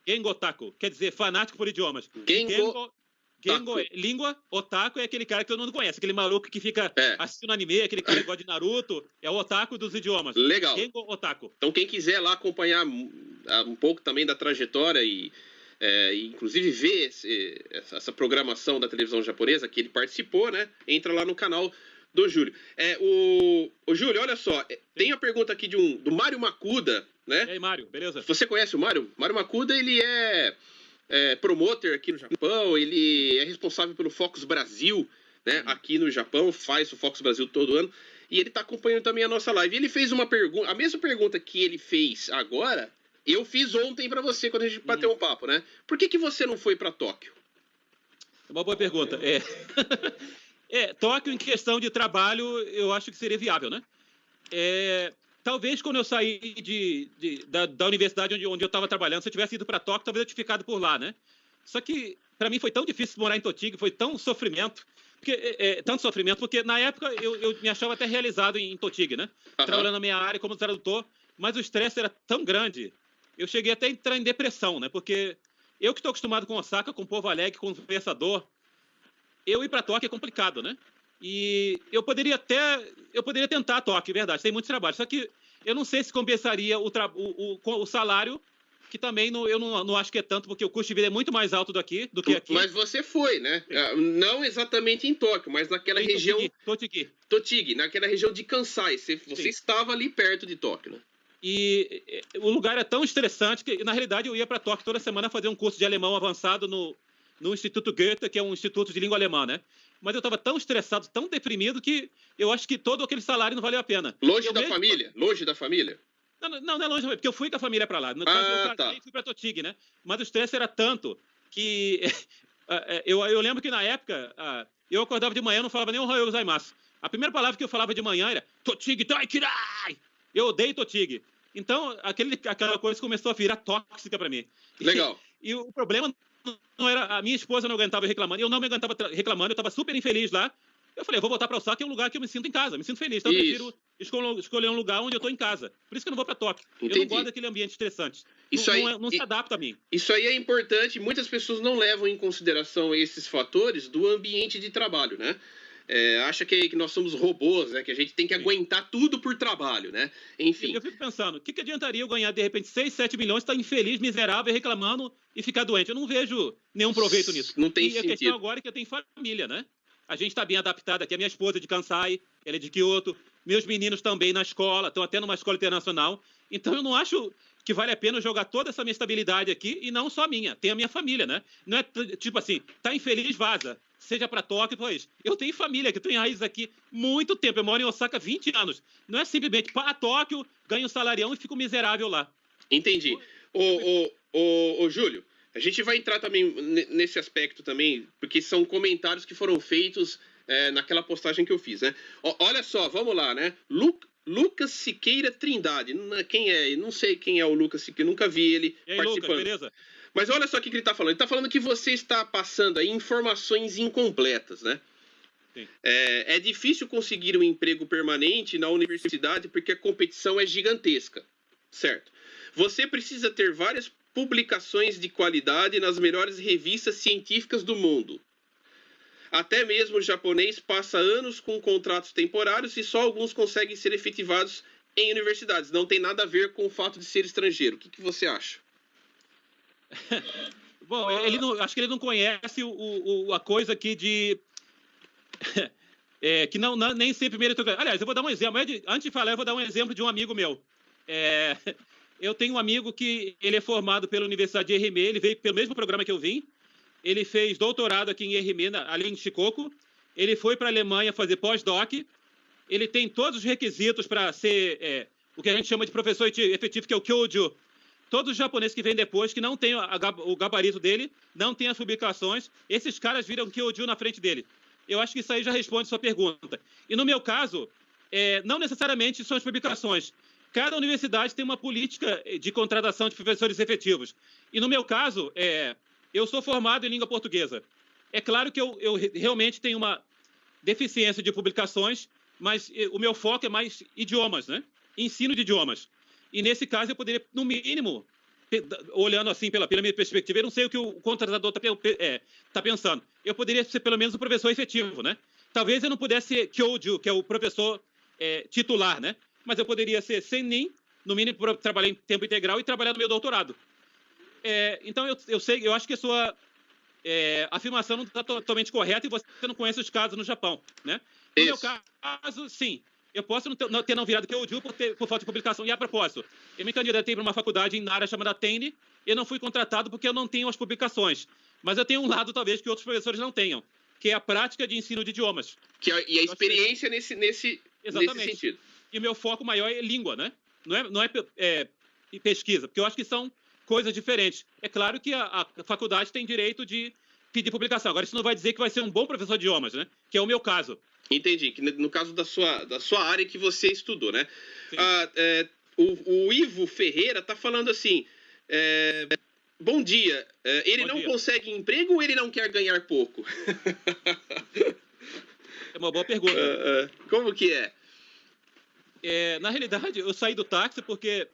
Speaker 3: Gengo Otaku, quer dizer fanático por idiomas. Gengo é língua, otaku é aquele cara que todo mundo conhece, aquele maluco que fica assistindo anime, aquele cara que gosta de Naruto, é o otaku dos idiomas.
Speaker 2: Legal.
Speaker 3: Gengo Otaku.
Speaker 2: Então quem quiser lá acompanhar um pouco também da trajetória e inclusive ver essa programação da televisão japonesa que ele participou, né? Entra lá no canal do Júlio. O Júlio, olha só, tem a pergunta aqui do Mário Makuda, né?
Speaker 3: E aí, Mário, beleza?
Speaker 2: Você conhece o Mário? Mário Makuda, ele é promotor aqui no Japão, ele é responsável pelo Focus Brasil, né? Aqui no Japão, faz o Focus Brasil todo ano, e ele tá acompanhando também a nossa live. E ele fez uma pergunta, a mesma pergunta que ele fez agora, eu fiz ontem pra você, quando a gente bateu um papo, né? Por que você não foi pra Tóquio?
Speaker 3: É uma boa pergunta. Tóquio, em questão de trabalho, eu acho que seria viável, né? Talvez quando eu saí da universidade onde eu estava trabalhando, se eu tivesse ido para Tóquio, talvez eu tivesse ficado por lá, né? Só que, para mim, foi tão difícil morar em Totiga, foi tão sofrimento, tanto sofrimento, porque na época eu me achava até realizado em Totiga, né? Trabalhando na minha área como tradutor, mas o estresse era tão grande, eu cheguei até a entrar em depressão, né? Porque eu que estou acostumado com Osaka, com povo alegre, conversador, eu ir para Tóquio é complicado, né? E eu poderia tentar Tóquio, é verdade, tem muito trabalho, só que eu não sei se compensaria o salário, que também eu não acho que é tanto, porque o custo de vida é muito mais alto do que aqui.
Speaker 2: Mas você foi, né? Não exatamente em Tóquio, mas naquela região... Totiga, naquela região de Kansai, você estava ali perto de Tóquio, né?
Speaker 3: E o lugar é tão estressante que, na realidade, eu ia para Tóquio toda semana fazer um curso de alemão avançado no Instituto Goethe, que é um instituto de língua alemã, né? Mas eu estava tão estressado, tão deprimido, que eu acho que todo aquele salário não valeu a pena.
Speaker 2: Longe da família? Longe da família?
Speaker 3: Não é longe, porque eu fui com a família para lá. No caso, eu casei e fui para Totiga, né? Mas o estresse era tanto que... eu lembro que, na época, eu acordava de manhã e não falava nem o Ohayou gozaimasu. A primeira palavra que eu falava de manhã era Totiga Daikirai! Eu odeio Totiga. Então, aquela coisa começou a virar tóxica para mim.
Speaker 2: Legal.
Speaker 3: E o problema não era... A minha esposa não aguentava reclamando, eu não me aguentava reclamando, eu estava super infeliz lá. Eu falei, eu vou voltar para Osaka, que é um lugar que eu me sinto em casa, me sinto feliz. Então eu prefiro escolher um lugar onde eu estou em casa. Por isso que eu não vou para Tóquio.
Speaker 2: Entendi.
Speaker 3: Eu não gosto daquele ambiente estressante. Não se adapta a mim.
Speaker 2: Isso aí é importante. Muitas pessoas não levam em consideração esses fatores do ambiente de trabalho, né? Acha que nós somos robôs, né? Que a gente tem que aguentar tudo por trabalho, né? Enfim.
Speaker 3: Eu fico pensando, o que adiantaria eu ganhar, de repente, 6, 7 milhões, estar infeliz, miserável, reclamando e ficar doente? Eu não vejo nenhum proveito nisso.
Speaker 2: Não tem sentido.
Speaker 3: E a questão agora é que eu tenho família, né? A gente está bem adaptado aqui. A minha esposa é de Kansai, ela é de Kyoto. Meus meninos também na escola, estão até numa escola internacional. Então eu não acho que vale a pena jogar toda essa minha estabilidade aqui, e não só a minha, tem a minha família, né? Não é tipo assim, tá infeliz, vaza. Seja para Tóquio, pois. Eu tenho família, que tenho raízes aqui muito tempo. Eu moro em Osaka há 20 anos. Não é simplesmente para Tóquio, ganho um salarião e fico miserável lá.
Speaker 2: Entendi. Ô, Júlio, a gente vai entrar também nesse aspecto também, porque são comentários que foram feitos naquela postagem que eu fiz, né? Olha só, vamos lá, né? Lucas Siqueira Trindade. Quem é? Não sei quem é o Lucas Siqueira, nunca vi ele
Speaker 3: e aí,
Speaker 2: participando.
Speaker 3: Lucas, beleza?
Speaker 2: Mas olha só o que ele está falando. Ele está falando que você está passando aí informações incompletas, né?
Speaker 3: Sim.
Speaker 2: É difícil conseguir um emprego permanente na universidade porque a competição é gigantesca, certo? Você precisa ter várias publicações de qualidade nas melhores revistas científicas do mundo. Até mesmo o japonês passa anos com contratos temporários e só alguns conseguem ser efetivados em universidades. Não tem nada a ver com o fato de ser estrangeiro. O que você acha?
Speaker 3: Bom, acho que ele não conhece a coisa aqui de... que nem sempre meritocracia. Aliás, eu vou dar um exemplo. Antes de falar, eu vou dar um exemplo de um amigo meu. Eu tenho um amigo que ele é formado pela Universidade de Ehime, ele veio pelo mesmo programa que eu vim. Ele fez doutorado aqui em Ehime, ali em Shikoku. Ele foi para a Alemanha fazer pós-doc. Ele tem todos os requisitos para ser o que a gente chama de professor efetivo, que é o Kyoju. Todos os japoneses que vêm depois, que não têm o gabarito dele, não têm as publicações, esses caras viram Kyoju na frente dele. Eu acho que isso aí já responde a sua pergunta. E no meu caso, não necessariamente são as publicações. Cada universidade tem uma política de contratação de professores efetivos. E no meu caso, eu sou formado em língua portuguesa. É claro que eu realmente tenho uma deficiência de publicações, mas o meu foco é mais idiomas, né? Ensino de idiomas. E nesse caso eu poderia, no mínimo, olhando assim pela minha perspectiva, eu não sei o que o contratador está pensando. Eu poderia ser pelo menos o professor efetivo, né? Talvez eu não pudesse ser Kyoju, que é o professor titular, né? Mas eu poderia ser Sennin, no mínimo trabalhar em tempo integral e trabalhar no meu doutorado. Então, eu sei, eu acho que a sua afirmação não está totalmente correta e você não conhece os casos no Japão, né? No meu caso, sim. Eu posso não ter virado Kyoju por falta de publicação. E, a propósito, eu me candidatei para uma faculdade em Nara chamada TENE e não fui contratado porque eu não tenho as publicações. Mas eu tenho um lado, talvez, que outros professores não tenham, que é a prática de ensino de idiomas.
Speaker 2: E a experiência nesse sentido.
Speaker 3: E o meu foco maior é língua, né? Não é pesquisa, porque eu acho que são coisas diferentes. É claro que a faculdade tem direito de pedir publicação. Agora, isso não vai dizer que vai ser um bom professor de idiomas, né? Que é o meu caso.
Speaker 2: Entendi, que no caso da sua área que você estudou, né? O Ivo Ferreira tá falando assim, bom dia, ele não consegue emprego ou ele não quer ganhar pouco?
Speaker 3: É uma boa pergunta.
Speaker 2: Como que é?
Speaker 3: Na realidade, eu saí do táxi porque...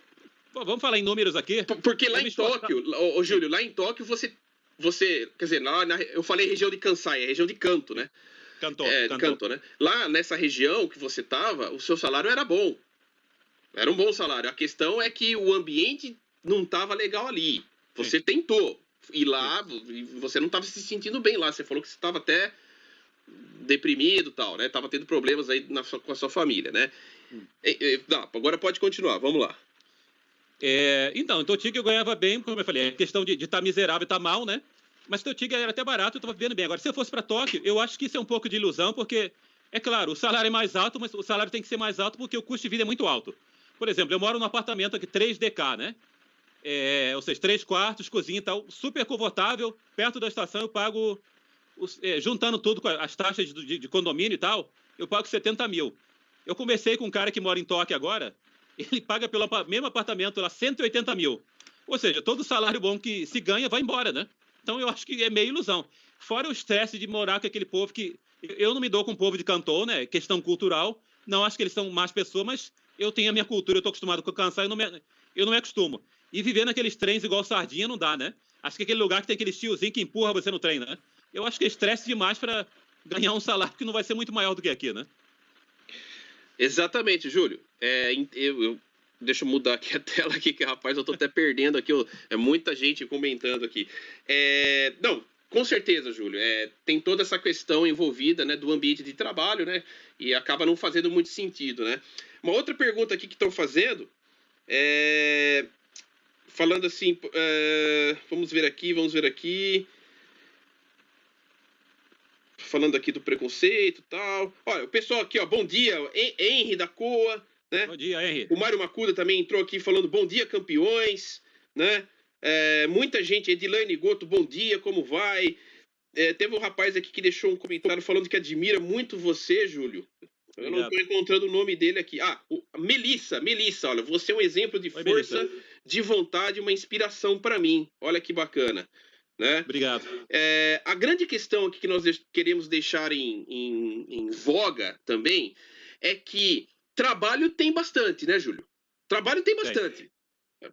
Speaker 3: Bom, vamos falar em números aqui.
Speaker 2: Porque lá em Tóquio, Júlio, lá em Tóquio você... Quer dizer, eu falei região de Kansai, é região de Kanto, né? Kanto, né? Lá nessa região que você estava, o seu salário era bom. Era um bom salário. A questão é que o ambiente não estava legal ali. Você tentou ir lá e você não estava se sentindo bem lá. Você falou que você estava até deprimido e tal, né? Tava tendo problemas aí com a sua família, né? Agora pode continuar, vamos lá.
Speaker 3: Então, Totiga eu ganhava bem, como eu falei, é questão de estar miserável e estar mal, né? Mas Totiga era até barato, eu estava vivendo bem. Agora, se eu fosse para Tóquio, eu acho que isso é um pouco de ilusão, porque, é claro, o salário é mais alto, mas o salário tem que ser mais alto porque o custo de vida é muito alto. Por exemplo, eu moro num apartamento aqui, 3DK, né? Ou seja, 3 quartos, cozinha e tal, super confortável, perto da estação eu pago, juntando tudo com as taxas de condomínio e tal, eu pago 70 mil. Eu conversei com um cara que mora em Tóquio agora, ele paga pelo mesmo apartamento lá 180 mil. Ou seja, todo salário bom que se ganha vai embora, né? Então eu acho que é meio ilusão. Fora o estresse de morar com aquele povo que... Eu não me dou com o povo de Kanto, né? Questão cultural. Não acho que eles são más pessoas, mas eu tenho a minha cultura, eu estou acostumado com Kansai, eu não me acostumo. E viver naqueles trens igual sardinha não dá, né? Acho que aquele lugar que tem aquele tiozinho que empurra você no trem, né? Eu acho que é estresse demais para ganhar um salário que não vai ser muito maior do que aqui, né?
Speaker 2: Exatamente, Júlio. Deixa eu mudar aqui a tela aqui, que rapaz, eu tô até perdendo aqui. É muita gente comentando aqui. Não, com certeza, Júlio. Tem toda essa questão envolvida, né, do ambiente de trabalho, né? E acaba não fazendo muito sentido, né? Uma outra pergunta aqui que estão fazendo falando assim, vamos ver aqui. Falando aqui do preconceito e tal. Olha, o pessoal aqui, ó, bom dia, Henry da Coa, né?
Speaker 3: Bom dia, Henry.
Speaker 2: O Mário Macuda também entrou aqui falando bom dia, campeões, né? Muita gente, Edilane Goto, bom dia, como vai? Teve um rapaz aqui que deixou um comentário falando que admira muito você, Júlio. Eu não estou encontrando o nome dele aqui. Melissa, olha, você é um exemplo de força, Melissa, de vontade, uma inspiração para mim. Olha que bacana. Né?
Speaker 3: Obrigado.
Speaker 2: A grande questão aqui que nós queremos deixar em voga também é que trabalho tem bastante, né, Júlio? Trabalho tem bastante.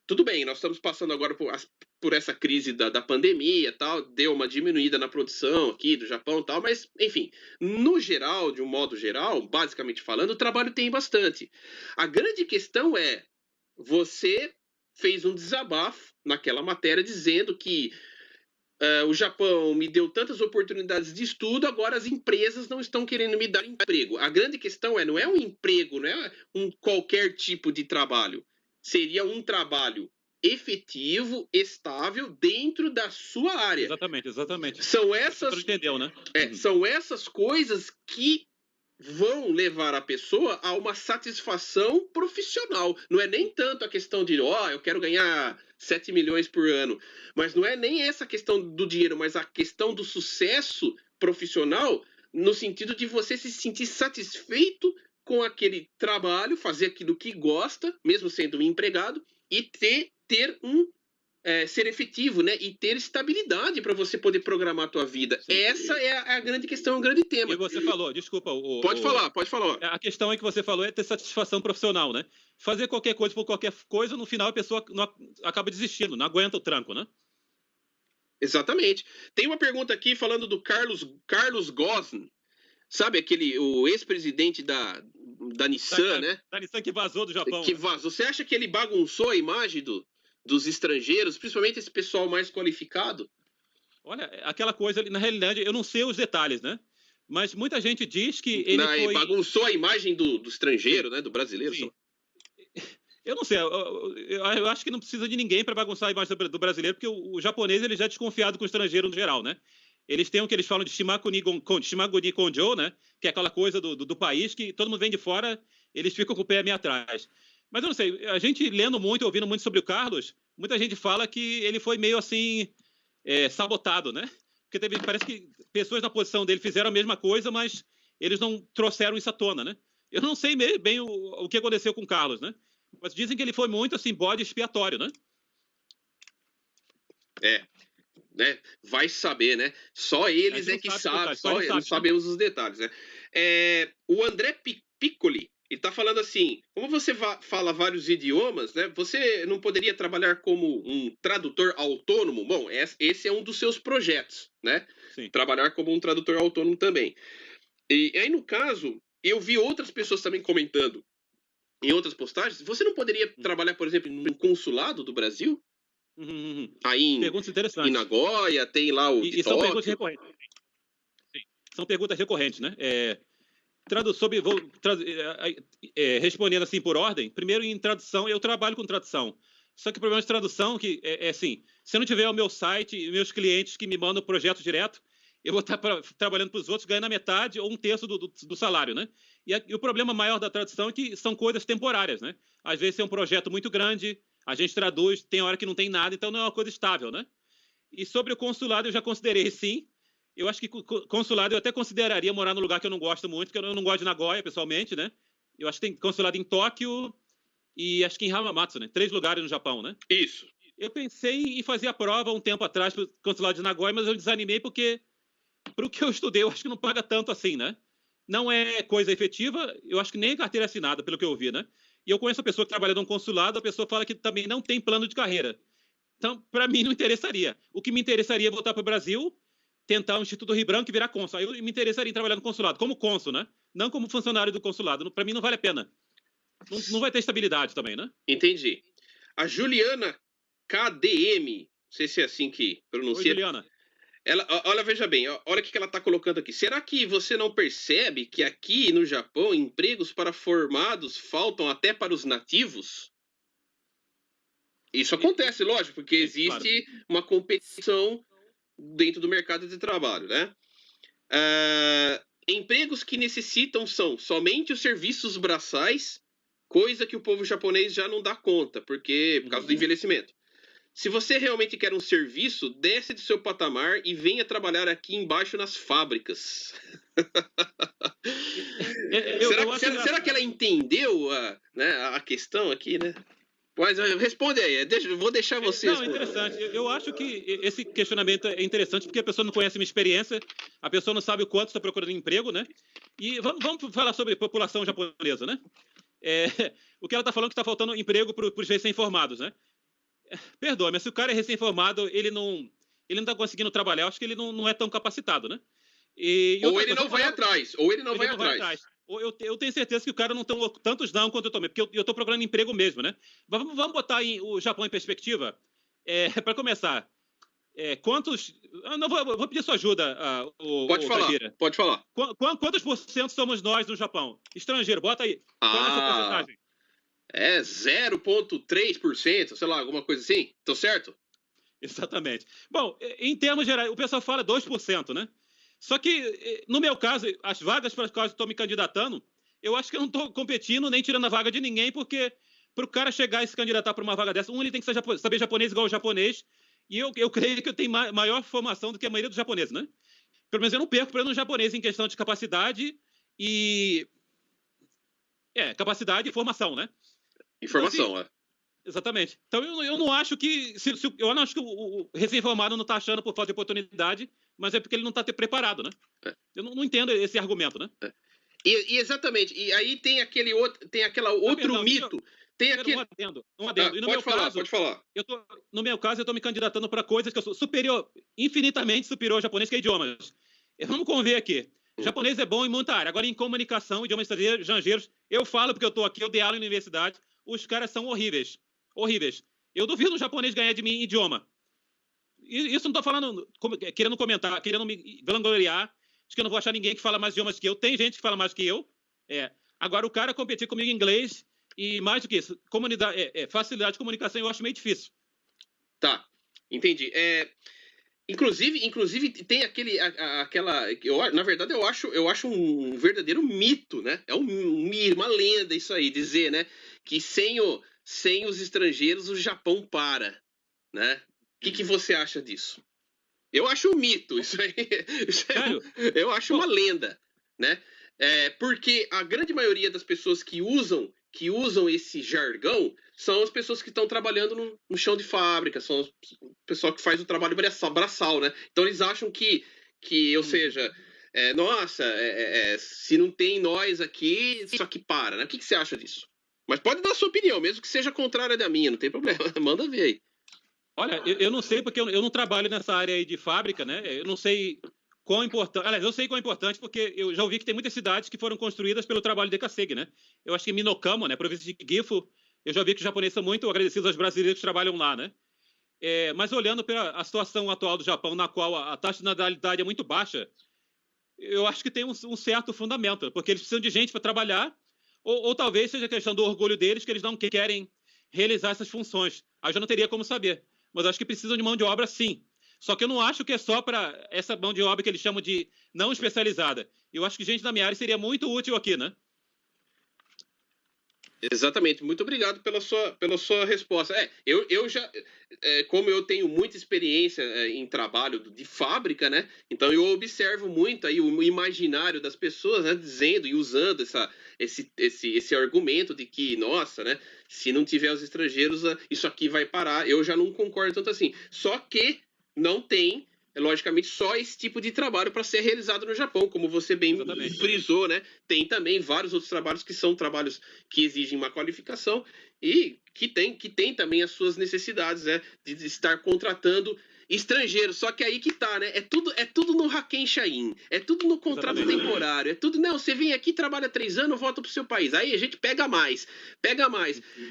Speaker 2: Tudo bem, nós estamos passando agora por essa crise da pandemia e tal, deu uma diminuída na produção aqui do Japão e tal, mas, enfim, no geral, de um modo geral, basicamente falando, o trabalho tem bastante. A grande questão é, você fez um desabafo naquela matéria dizendo que o Japão me deu tantas oportunidades de estudo, agora as empresas não estão querendo me dar emprego. A grande questão não é um emprego, não é qualquer tipo de trabalho. Seria um trabalho efetivo, estável, dentro da sua área.
Speaker 3: Exatamente.
Speaker 2: São essas...
Speaker 3: Você entendeu, né?
Speaker 2: São essas coisas que vão levar a pessoa a uma satisfação profissional. Não é nem tanto a questão de, eu quero ganhar 7 milhões por ano. Mas não é nem essa questão do dinheiro, mas a questão do sucesso profissional no sentido de você se sentir satisfeito com aquele trabalho, fazer aquilo que gosta, mesmo sendo um empregado, e ter ser efetivo, né? E ter estabilidade para você poder programar a tua vida. Sim. Essa é a grande questão, é um grande tema.
Speaker 3: E você falou, desculpa...
Speaker 2: Pode falar.
Speaker 3: A questão é que você falou é ter satisfação profissional, né? Fazer qualquer coisa por qualquer coisa, no final a pessoa acaba desistindo, não aguenta o tranco, né?
Speaker 2: Exatamente. Tem uma pergunta aqui falando do Carlos Gosn, sabe o ex-presidente da Nissan, né?
Speaker 3: Da Nissan que vazou do Japão.
Speaker 2: Que vazou. Você acha que ele bagunçou a imagem dos estrangeiros, principalmente esse pessoal mais qualificado?
Speaker 3: Olha, aquela coisa ali, na realidade, eu não sei os detalhes, né? Mas muita gente diz que ele foi...
Speaker 2: Bagunçou a imagem do estrangeiro, né? Do brasileiro.
Speaker 3: Sim. Eu não sei, eu acho que não precisa de ninguém para bagunçar a imagem do brasileiro, porque o japonês ele já é desconfiado com o estrangeiro no geral, né? Eles têm o que eles falam de Shimaguni Konjo, né? Que é aquela coisa do país que todo mundo vem de fora, eles ficam com o pé meio atrás. Mas eu não sei, a gente lendo muito, ouvindo muito sobre o Carlos, muita gente fala que ele foi meio assim, sabotado, né? Porque parece que pessoas na posição dele fizeram a mesma coisa, mas eles não trouxeram isso à tona, né? Eu não sei bem o que aconteceu com o Carlos, né? Mas dizem que ele foi muito assim, bode expiatório, né?
Speaker 2: Né? Vai saber, né? Só eles que sabem, não sabemos os detalhes, né? O André Piccoli, ele tá falando assim, como você fala vários idiomas, né? Você não poderia trabalhar como um tradutor autônomo? Bom, esse é um dos seus projetos, né?
Speaker 3: Sim.
Speaker 2: Trabalhar como um tradutor autônomo também. E aí, no caso, eu vi outras pessoas também comentando em outras postagens, você não poderia trabalhar, por exemplo, no consulado do Brasil? Aí em Nagoya, tem lá o
Speaker 3: e são perguntas recorrentes. Sim. São perguntas recorrentes, né? Respondendo assim por ordem, primeiro em tradução, eu trabalho com tradução. Só que o problema de tradução é assim, se eu não tiver o meu site e meus clientes que me mandam o projeto direto, eu vou estar trabalhando para os outros ganhando a metade ou um terço do salário, né? E o problema maior da tradução é que são coisas temporárias, né? Às vezes é um projeto muito grande, a gente traduz, tem hora que não tem nada, então não é uma coisa estável, né? E sobre o consulado eu já considerei, sim. Eu acho que consulado eu até consideraria morar num lugar que eu não gosto muito, porque eu não gosto de Nagoya, pessoalmente, né? Eu acho que tem consulado em Tóquio e acho que em Hamamatsu, né? 3 lugares no Japão, né?
Speaker 2: Isso.
Speaker 3: Eu pensei em fazer a prova um tempo atrás para o consulado de Nagoya, mas eu desanimei porque, para o que eu estudei, eu acho que não paga tanto assim, né? Não é coisa efetiva, eu acho que nem carteira assinada, pelo que eu vi, né? E eu conheço a pessoa que trabalha num consulado, a pessoa fala que também não tem plano de carreira. Então, para mim, não interessaria. O que me interessaria é voltar para o Brasil, tentar o Instituto Rio Branco e virar cônsul. Aí eu me interessaria em trabalhar no consulado, como cônsul, né? Não como funcionário do consulado. Para mim, não vale a pena. Não vai ter estabilidade também, né?
Speaker 2: Entendi. A Juliana KDM, não sei se é assim que pronuncia.
Speaker 3: Oi, Juliana.
Speaker 2: Olha, veja bem, olha o que ela está colocando aqui. Será que você não percebe que aqui no Japão empregos para formados faltam até para os nativos? Isso acontece, lógico, porque existe uma competição dentro do mercado de trabalho, né? Empregos que necessitam são somente os serviços braçais, coisa que o povo japonês já não dá conta, por causa do envelhecimento. Se você realmente quer um serviço, desce do seu patamar e venha trabalhar aqui embaixo nas fábricas. Será que ela entendeu a questão aqui, né? Mas responde aí, vou deixar você responder.
Speaker 3: Interessante. Eu acho que esse questionamento é interessante porque a pessoa não conhece a minha experiência, a pessoa não sabe o quanto está procurando emprego, né? E vamos falar sobre população japonesa, né? O que ela está falando é que está faltando emprego para os recém-formados, né? Perdoa, mas se o cara é recém-formado, ele não está conseguindo trabalhar, eu acho que ele não é tão capacitado, né?
Speaker 2: Ou ele não vai atrás.
Speaker 3: Eu tenho certeza que o cara não tem tantos não quanto eu tomei, porque eu estou procurando emprego mesmo, né? Vamos botar o Japão em perspectiva. Para começar, quantos... Não, vou pedir sua ajuda,
Speaker 2: Pode falar.
Speaker 3: Quantos % somos nós no Japão? Estrangeiro, bota aí. Qual é a sua porcentagem?
Speaker 2: 0,3%, sei lá, alguma coisa assim. Tô certo?
Speaker 3: Exatamente. Bom, em termos gerais, o pessoal fala 2%, né? Só que, no meu caso, as vagas para as quais eu estou me candidatando, eu acho que eu não estou competindo nem tirando a vaga de ninguém, porque para o cara chegar e se candidatar para uma vaga dessa, ele tem que saber japonês igual o japonês, e eu creio que eu tenho maior formação do que a maioria dos japoneses, né? Pelo menos eu não perco para um japonês em questão de capacidade e... capacidade e formação, né?
Speaker 2: Informação,
Speaker 3: então, assim, exatamente. Então eu não acho que... eu não acho que o recém-formado não está achando por falta de oportunidade, mas é porque ele não está preparado, né? Eu não entendo esse argumento, né?
Speaker 2: E exatamente. E aí tem aquele outro, mito. Tem aquele...
Speaker 3: Um adendo. E no
Speaker 2: pode falar.
Speaker 3: No meu caso, eu estou me candidatando para coisas que eu sou infinitamente superior ao japonês, que é idiomas. Vamos conver aqui. O japonês é bom em muita área. Agora, em comunicação, idiomas estrangeiros, eu falo porque eu estou aqui, eu dei aula na universidade, os caras são horríveis. Horríveis. Eu duvido um japonês ganhar de mim em idioma. E isso não estou falando, querendo comentar, querendo me vangloriar, de que eu não vou achar ninguém que fala mais idiomas que eu. Tem gente que fala mais que eu. Agora, o cara competir comigo em inglês e, mais do que isso, facilidade de comunicação eu acho meio difícil.
Speaker 2: Tá, entendi. Inclusive tem na verdade eu acho um verdadeiro mito, né? É uma lenda isso aí, dizer, né, que sem os estrangeiros o Japão para, né? O que você acha disso? Eu acho um mito isso aí. Eu acho uma lenda, né? Porque a grande maioria das pessoas que usam esse jargão são as pessoas que estão trabalhando no chão de fábrica, são o pessoal que faz o trabalho braçal, né? Então eles acham que ou seja, se não tem nós aqui, isso aqui para, né? O que você acha disso? Mas pode dar a sua opinião, mesmo que seja contrária da minha, não tem problema, manda ver aí.
Speaker 3: Olha, eu não sei porque eu não trabalho nessa área aí de fábrica, né? Eu não sei quão importante... Aliás, eu sei quão importante porque eu já ouvi que tem muitas cidades que foram construídas pelo trabalho de Kasegi, né? Eu acho que Minokamo, né, província de Gifu, eu já vi que os japoneses são muito agradecidos aos brasileiros que trabalham lá, né? Mas olhando para a situação atual do Japão, na qual a taxa de natalidade é muito baixa, eu acho que tem um certo fundamento, porque eles precisam de gente para trabalhar, ou talvez seja questão do orgulho deles, que eles não querem realizar essas funções. Aí eu já não teria como saber. Mas acho que precisam de mão de obra, sim. Só que eu não acho que é só para essa mão de obra que eles chamam de não especializada. Eu acho que gente da minha área seria muito útil aqui, né?
Speaker 2: Exatamente. Muito obrigado pela sua resposta. Eu já, como eu tenho muita experiência em trabalho de fábrica, né? Então eu observo muito aí o imaginário das pessoas, né, dizendo e usando esse argumento de que, nossa, né? Se não tiver os estrangeiros, isso aqui vai parar. Eu já não concordo tanto assim. Só que não tem, logicamente, só esse tipo de trabalho para ser realizado no Japão, como você bem frisou, né? Tem também vários outros trabalhos que são trabalhos que exigem uma qualificação e que tem também as suas necessidades, né? De estar contratando estrangeiros. Só que aí que tá, né? É tudo no Haken Shain, é tudo no contrato temporário, é tudo, não, você vem aqui, trabalha 3 anos, volta pro seu país. Aí a gente pega mais.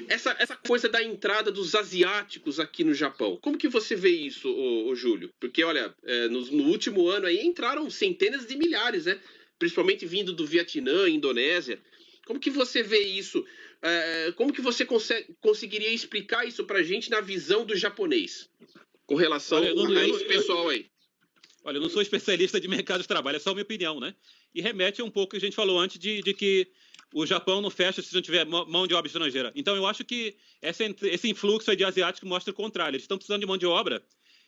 Speaker 2: Essa coisa da entrada dos asiáticos aqui no Japão. Como que você vê isso, ô Júlio? Porque, olha, no último ano aí entraram centenas de milhares, né? Principalmente vindo do Vietnã, Indonésia. Como que você vê isso? Como que você conseguiria explicar isso pra gente na visão do japonês? Com relação a esse pessoal aí.
Speaker 3: Olha, eu não sou especialista de mercado de trabalho, é só a minha opinião, né? E remete um pouco que a gente falou antes de que o Japão não fecha se não tiver mão de obra estrangeira. Então, eu acho que esse influxo aí de asiáticos mostra o contrário. Eles estão precisando de mão de obra.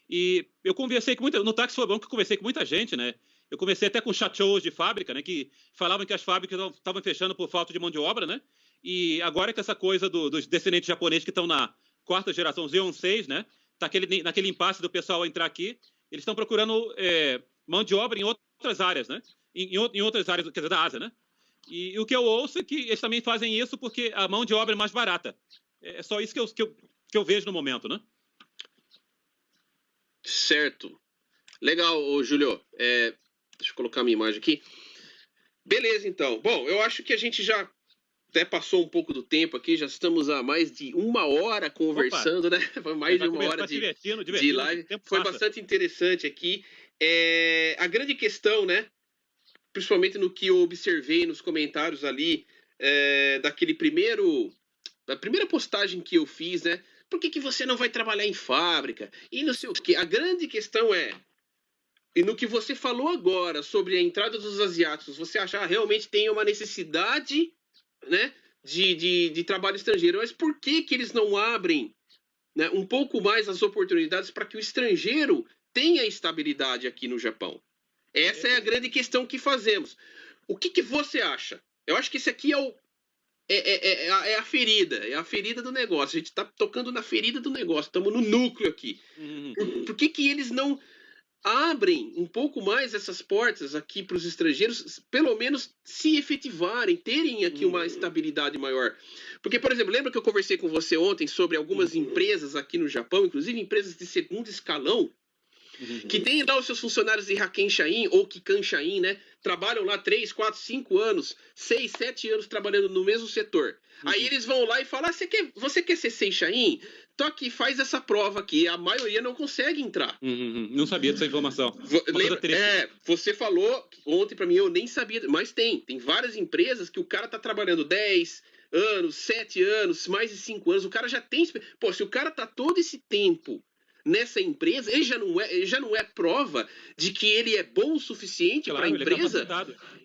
Speaker 3: E eu conversei com no táxi foi bom que eu conversei com muita gente, né? Eu conversei até com chachos de fábrica, né? Que falavam que as fábricas estavam fechando por falta de mão de obra, né? E agora que essa coisa dos descendentes japoneses que estão na 4ª geração Xeon 6, né? Tá naquele impasse do pessoal entrar aqui, eles estão procurando mão de obra em outras áreas, né? Em outras áreas, quer dizer, da Ásia, né? E o que eu ouço é que eles também fazem isso porque a mão de obra é mais barata. É só isso que eu vejo no momento, né?
Speaker 2: Certo. Legal, Júlio. Deixa eu colocar a minha imagem aqui. Beleza, então. Bom, eu acho que a gente já até passou um pouco do tempo aqui, já estamos há mais de 1 hora conversando, né? Foi mais de 1 hora de live. Foi bastante interessante aqui. A grande questão, né? Principalmente no que eu observei nos comentários ali, da primeira postagem que eu fiz, né? Por que você não vai trabalhar em fábrica? E não sei o quê. A grande questão e no que você falou agora sobre a entrada dos asiáticos, você achar realmente tem uma necessidade, né, de trabalho estrangeiro, mas por que eles não abrem, né, um pouco mais as oportunidades para que o estrangeiro tenha estabilidade aqui no Japão? Essa é a grande questão que fazemos. O que você acha? Eu acho que esse aqui é a ferida do negócio. A gente está tocando na ferida do negócio, estamos no núcleo aqui. Por que eles não abrem um pouco mais essas portas aqui para os estrangeiros, pelo menos se efetivarem, terem aqui uma estabilidade maior? Porque, por exemplo, lembra que eu conversei com você ontem sobre algumas empresas aqui no Japão, inclusive empresas de segundo escalão, que tem lá os seus funcionários de Haken-Shain, ou Kikan-Shain, né? Trabalham lá 3, 4, 5 anos, 6, 7 anos trabalhando no mesmo setor. Aí eles vão lá e falam, você quer ser Seishain? Então aqui, faz essa prova aqui. A maioria não consegue entrar.
Speaker 3: Não sabia dessa informação.
Speaker 2: Você falou ontem pra mim, eu nem sabia, mas tem várias empresas que o cara tá trabalhando 10 anos, 7 anos, mais de 5 anos, o cara já tem... Pô, se o cara tá todo esse tempo nessa empresa, ele já não é prova de que ele é bom o suficiente para a empresa.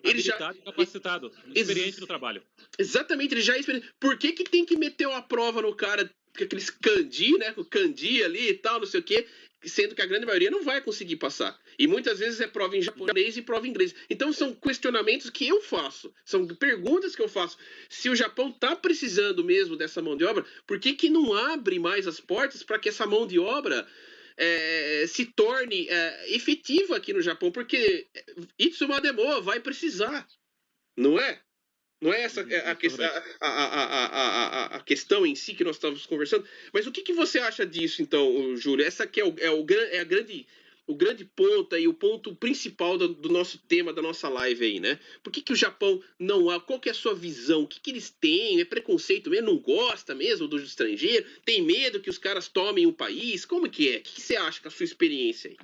Speaker 3: Ele já é capacitado, experiente no trabalho.
Speaker 2: Exatamente, ele já é experiente. Por que tem que meter uma prova no cara, com aqueles kanji, né, com kanji ali e tal, não sei o quê, sendo que a grande maioria não vai conseguir passar. E muitas vezes é prova em japonês e prova em inglês. Então são questionamentos que eu faço, são perguntas que eu faço. Se o Japão está precisando mesmo dessa mão de obra, por que não abre mais as portas para que essa mão de obra se torne efetiva aqui no Japão? Porque Itsumademo vai precisar, não é? Não é essa a questão em si que nós estávamos conversando. Mas o que você acha disso, então, Júlio? Essa que o grande ponto e o ponto principal do nosso tema, da nossa live aí, né? Por que o Japão não há? Qual que é a sua visão? O que eles têm? É preconceito mesmo? Não gosta mesmo do estrangeiro? Tem medo que os caras tomem o país? Como que é? O que você acha com a sua experiência aí?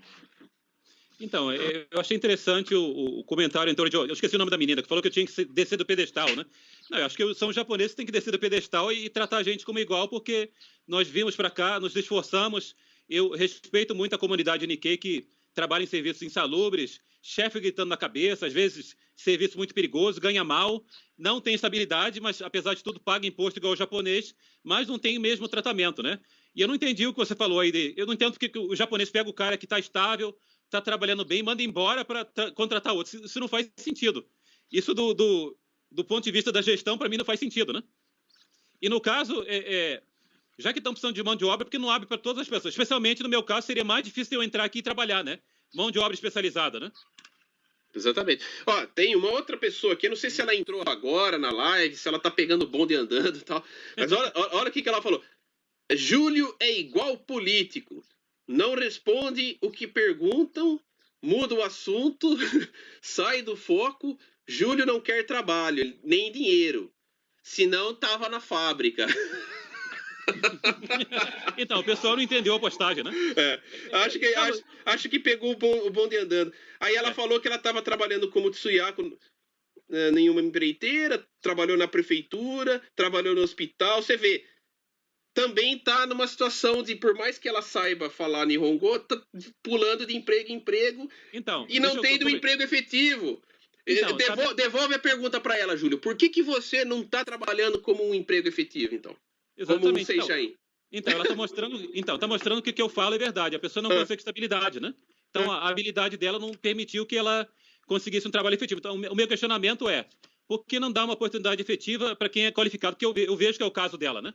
Speaker 3: Então, eu achei interessante o comentário em torno de... Eu esqueci o nome da menina, que falou que eu tinha que descer do pedestal, né? Não, eu acho que são os japoneses que têm que descer do pedestal e tratar a gente como igual, porque nós vimos para cá, nos esforçamos. Eu respeito muito a comunidade Nikkei que trabalha em serviços insalubres, chefe gritando na cabeça, às vezes serviço muito perigoso, ganha mal, não tem estabilidade, mas apesar de tudo paga imposto igual o japonês, mas não tem o mesmo tratamento, né? E eu não entendi o que você falou aí. Eu não entendo porque o japonês pega o cara que está estável, está trabalhando bem, manda embora para contratar outro. Isso não faz sentido. Isso do ponto de vista da gestão, para mim, não faz sentido, né? E no caso, já que estão precisando de mão de obra, porque não abre para todas as pessoas. Especialmente no meu caso, seria mais difícil eu entrar aqui e trabalhar, né? Mão de obra especializada, né?
Speaker 2: Exatamente. Ó, tem uma outra pessoa aqui, não sei se ela entrou agora na live, se ela tá pegando o bonde andando e tal, mas olha o que ela falou. Júlio é igual político. Não responde o que perguntam, muda o assunto, sai do foco. Júlio não quer trabalho, nem dinheiro. Senão tava na fábrica.
Speaker 3: Então, o pessoal não entendeu a postagem, né?
Speaker 2: Acho que pegou o bonde andando. Aí ela falou que ela estava trabalhando como Tsuyako em uma empreiteira, trabalhou na prefeitura, trabalhou no hospital. Você vê, também tá numa situação de, por mais que ela saiba falar Nihongo, tá pulando de emprego em emprego, então, e não tendo um emprego efetivo. Então, devolve a pergunta para ela, Júlio. Por que você não está trabalhando como um emprego efetivo, então?
Speaker 3: Exatamente.
Speaker 2: Como um Seishain?
Speaker 3: Então, ela está mostrando que o que eu falo é verdade. A pessoa não consegue estabilidade, né? Então, a habilidade dela não permitiu que ela conseguisse um trabalho efetivo. Então, o meu questionamento é, por que não dar uma oportunidade efetiva para quem é qualificado? Porque eu vejo que é o caso dela, né?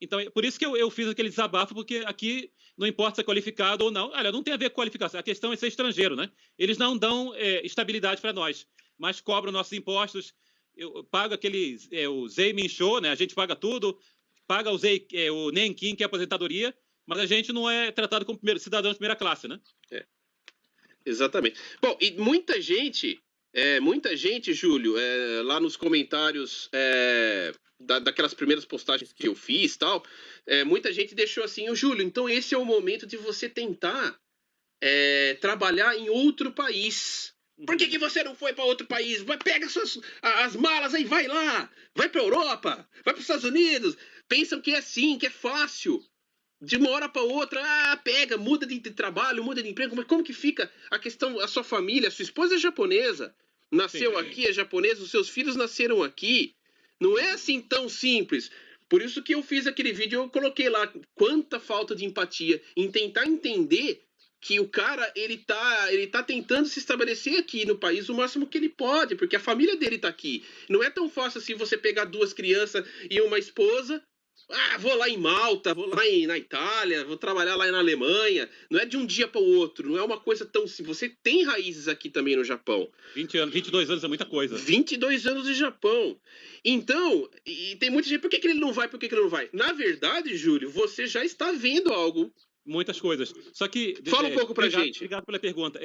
Speaker 3: Então, por isso que eu fiz aquele desabafo, porque aqui não importa se é qualificado ou não. Olha, não tem a ver com qualificação. A questão é ser estrangeiro, né? Eles não dão estabilidade para nós, mas cobram nossos impostos. Eu pago aqueles, o Zei Minsho, né? A gente paga tudo, paga o Nenkin, que é a aposentadoria, mas a gente não é tratado como cidadão de primeira classe, né?
Speaker 2: Exatamente. Bom, e muita gente, Júlio, lá nos comentários daquelas primeiras postagens que eu fiz, tal, muita gente deixou assim, o Júlio, então esse é o momento de você tentar trabalhar em outro país. Por que você não foi para outro país? Pega as malas aí, vai lá, vai para Europa, vai para os Estados Unidos. Pensam que é assim, que é fácil. De uma hora para outra, pega, muda de trabalho, muda de emprego. Mas como que fica a questão, a sua família, a sua esposa é japonesa, nasceu aqui, é japonesa, os seus filhos nasceram aqui. Não é assim tão simples. Por isso que eu fiz aquele vídeo, eu coloquei lá quanta falta de empatia em tentar entender que o cara, ele tá tentando se estabelecer aqui no país o máximo que ele pode, porque a família dele tá aqui. Não é tão fácil assim você pegar 2 crianças e uma esposa, vou lá em Malta, vou lá na Itália, vou trabalhar lá na Alemanha. Não é de um dia para o outro, não é uma coisa tão simples. Você tem raízes aqui também no Japão.
Speaker 3: 20 anos, 22 anos é muita coisa.
Speaker 2: 22 anos de Japão. Então, e tem muita gente, por que ele não vai, por que ele não vai? Na verdade, Júlio, você já está vendo algo
Speaker 3: muitas coisas. Só que...
Speaker 2: Fala um pouco pra gente.
Speaker 3: Obrigado pela pergunta.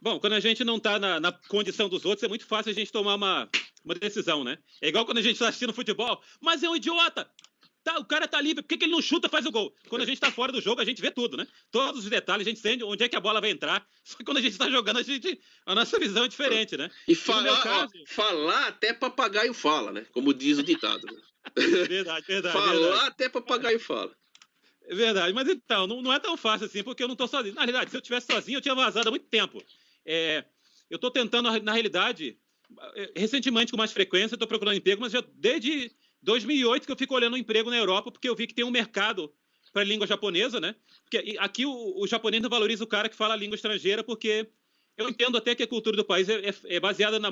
Speaker 3: Bom, quando a gente não está na condição dos outros, é muito fácil a gente tomar uma decisão, né? É igual quando a gente está assistindo futebol, mas é um idiota! Tá, o cara tá livre, por que ele não chuta, faz o gol? Quando a gente tá fora do jogo, a gente vê tudo, né? Todos os detalhes, a gente entende onde é que a bola vai entrar. Só que quando a gente tá jogando, a nossa visão é diferente, né?
Speaker 2: E falar até papagaio fala, né? Como diz o ditado. Né?
Speaker 3: Verdade.
Speaker 2: Falar até papagaio fala.
Speaker 3: É verdade, mas então, não é tão fácil assim, porque eu não tô sozinho. Na realidade, se eu estivesse sozinho, eu tinha vazado há muito tempo. Eu tô tentando, na realidade, recentemente, com mais frequência, eu tô procurando emprego, mas já desde 2008 que eu fico olhando um emprego na Europa, porque eu vi que tem um mercado para a língua japonesa, né? Porque aqui o japonês não valoriza o cara que fala a língua estrangeira, porque eu entendo até que a cultura do país é baseada na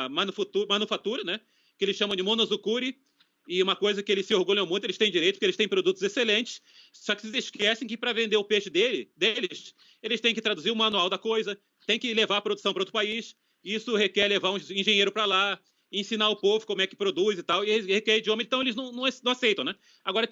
Speaker 3: manufatura, né? Que eles chamam de monozukuri, e uma coisa que eles se orgulham muito, eles têm direito, porque eles têm produtos excelentes, só que eles esquecem que para vender o peixe deles, eles têm que traduzir o manual da coisa, tem que levar a produção para outro país, isso requer levar um engenheiro para lá, ensinar o povo como é que produz e tal, e requer idioma, então eles não aceitam, né? Agora,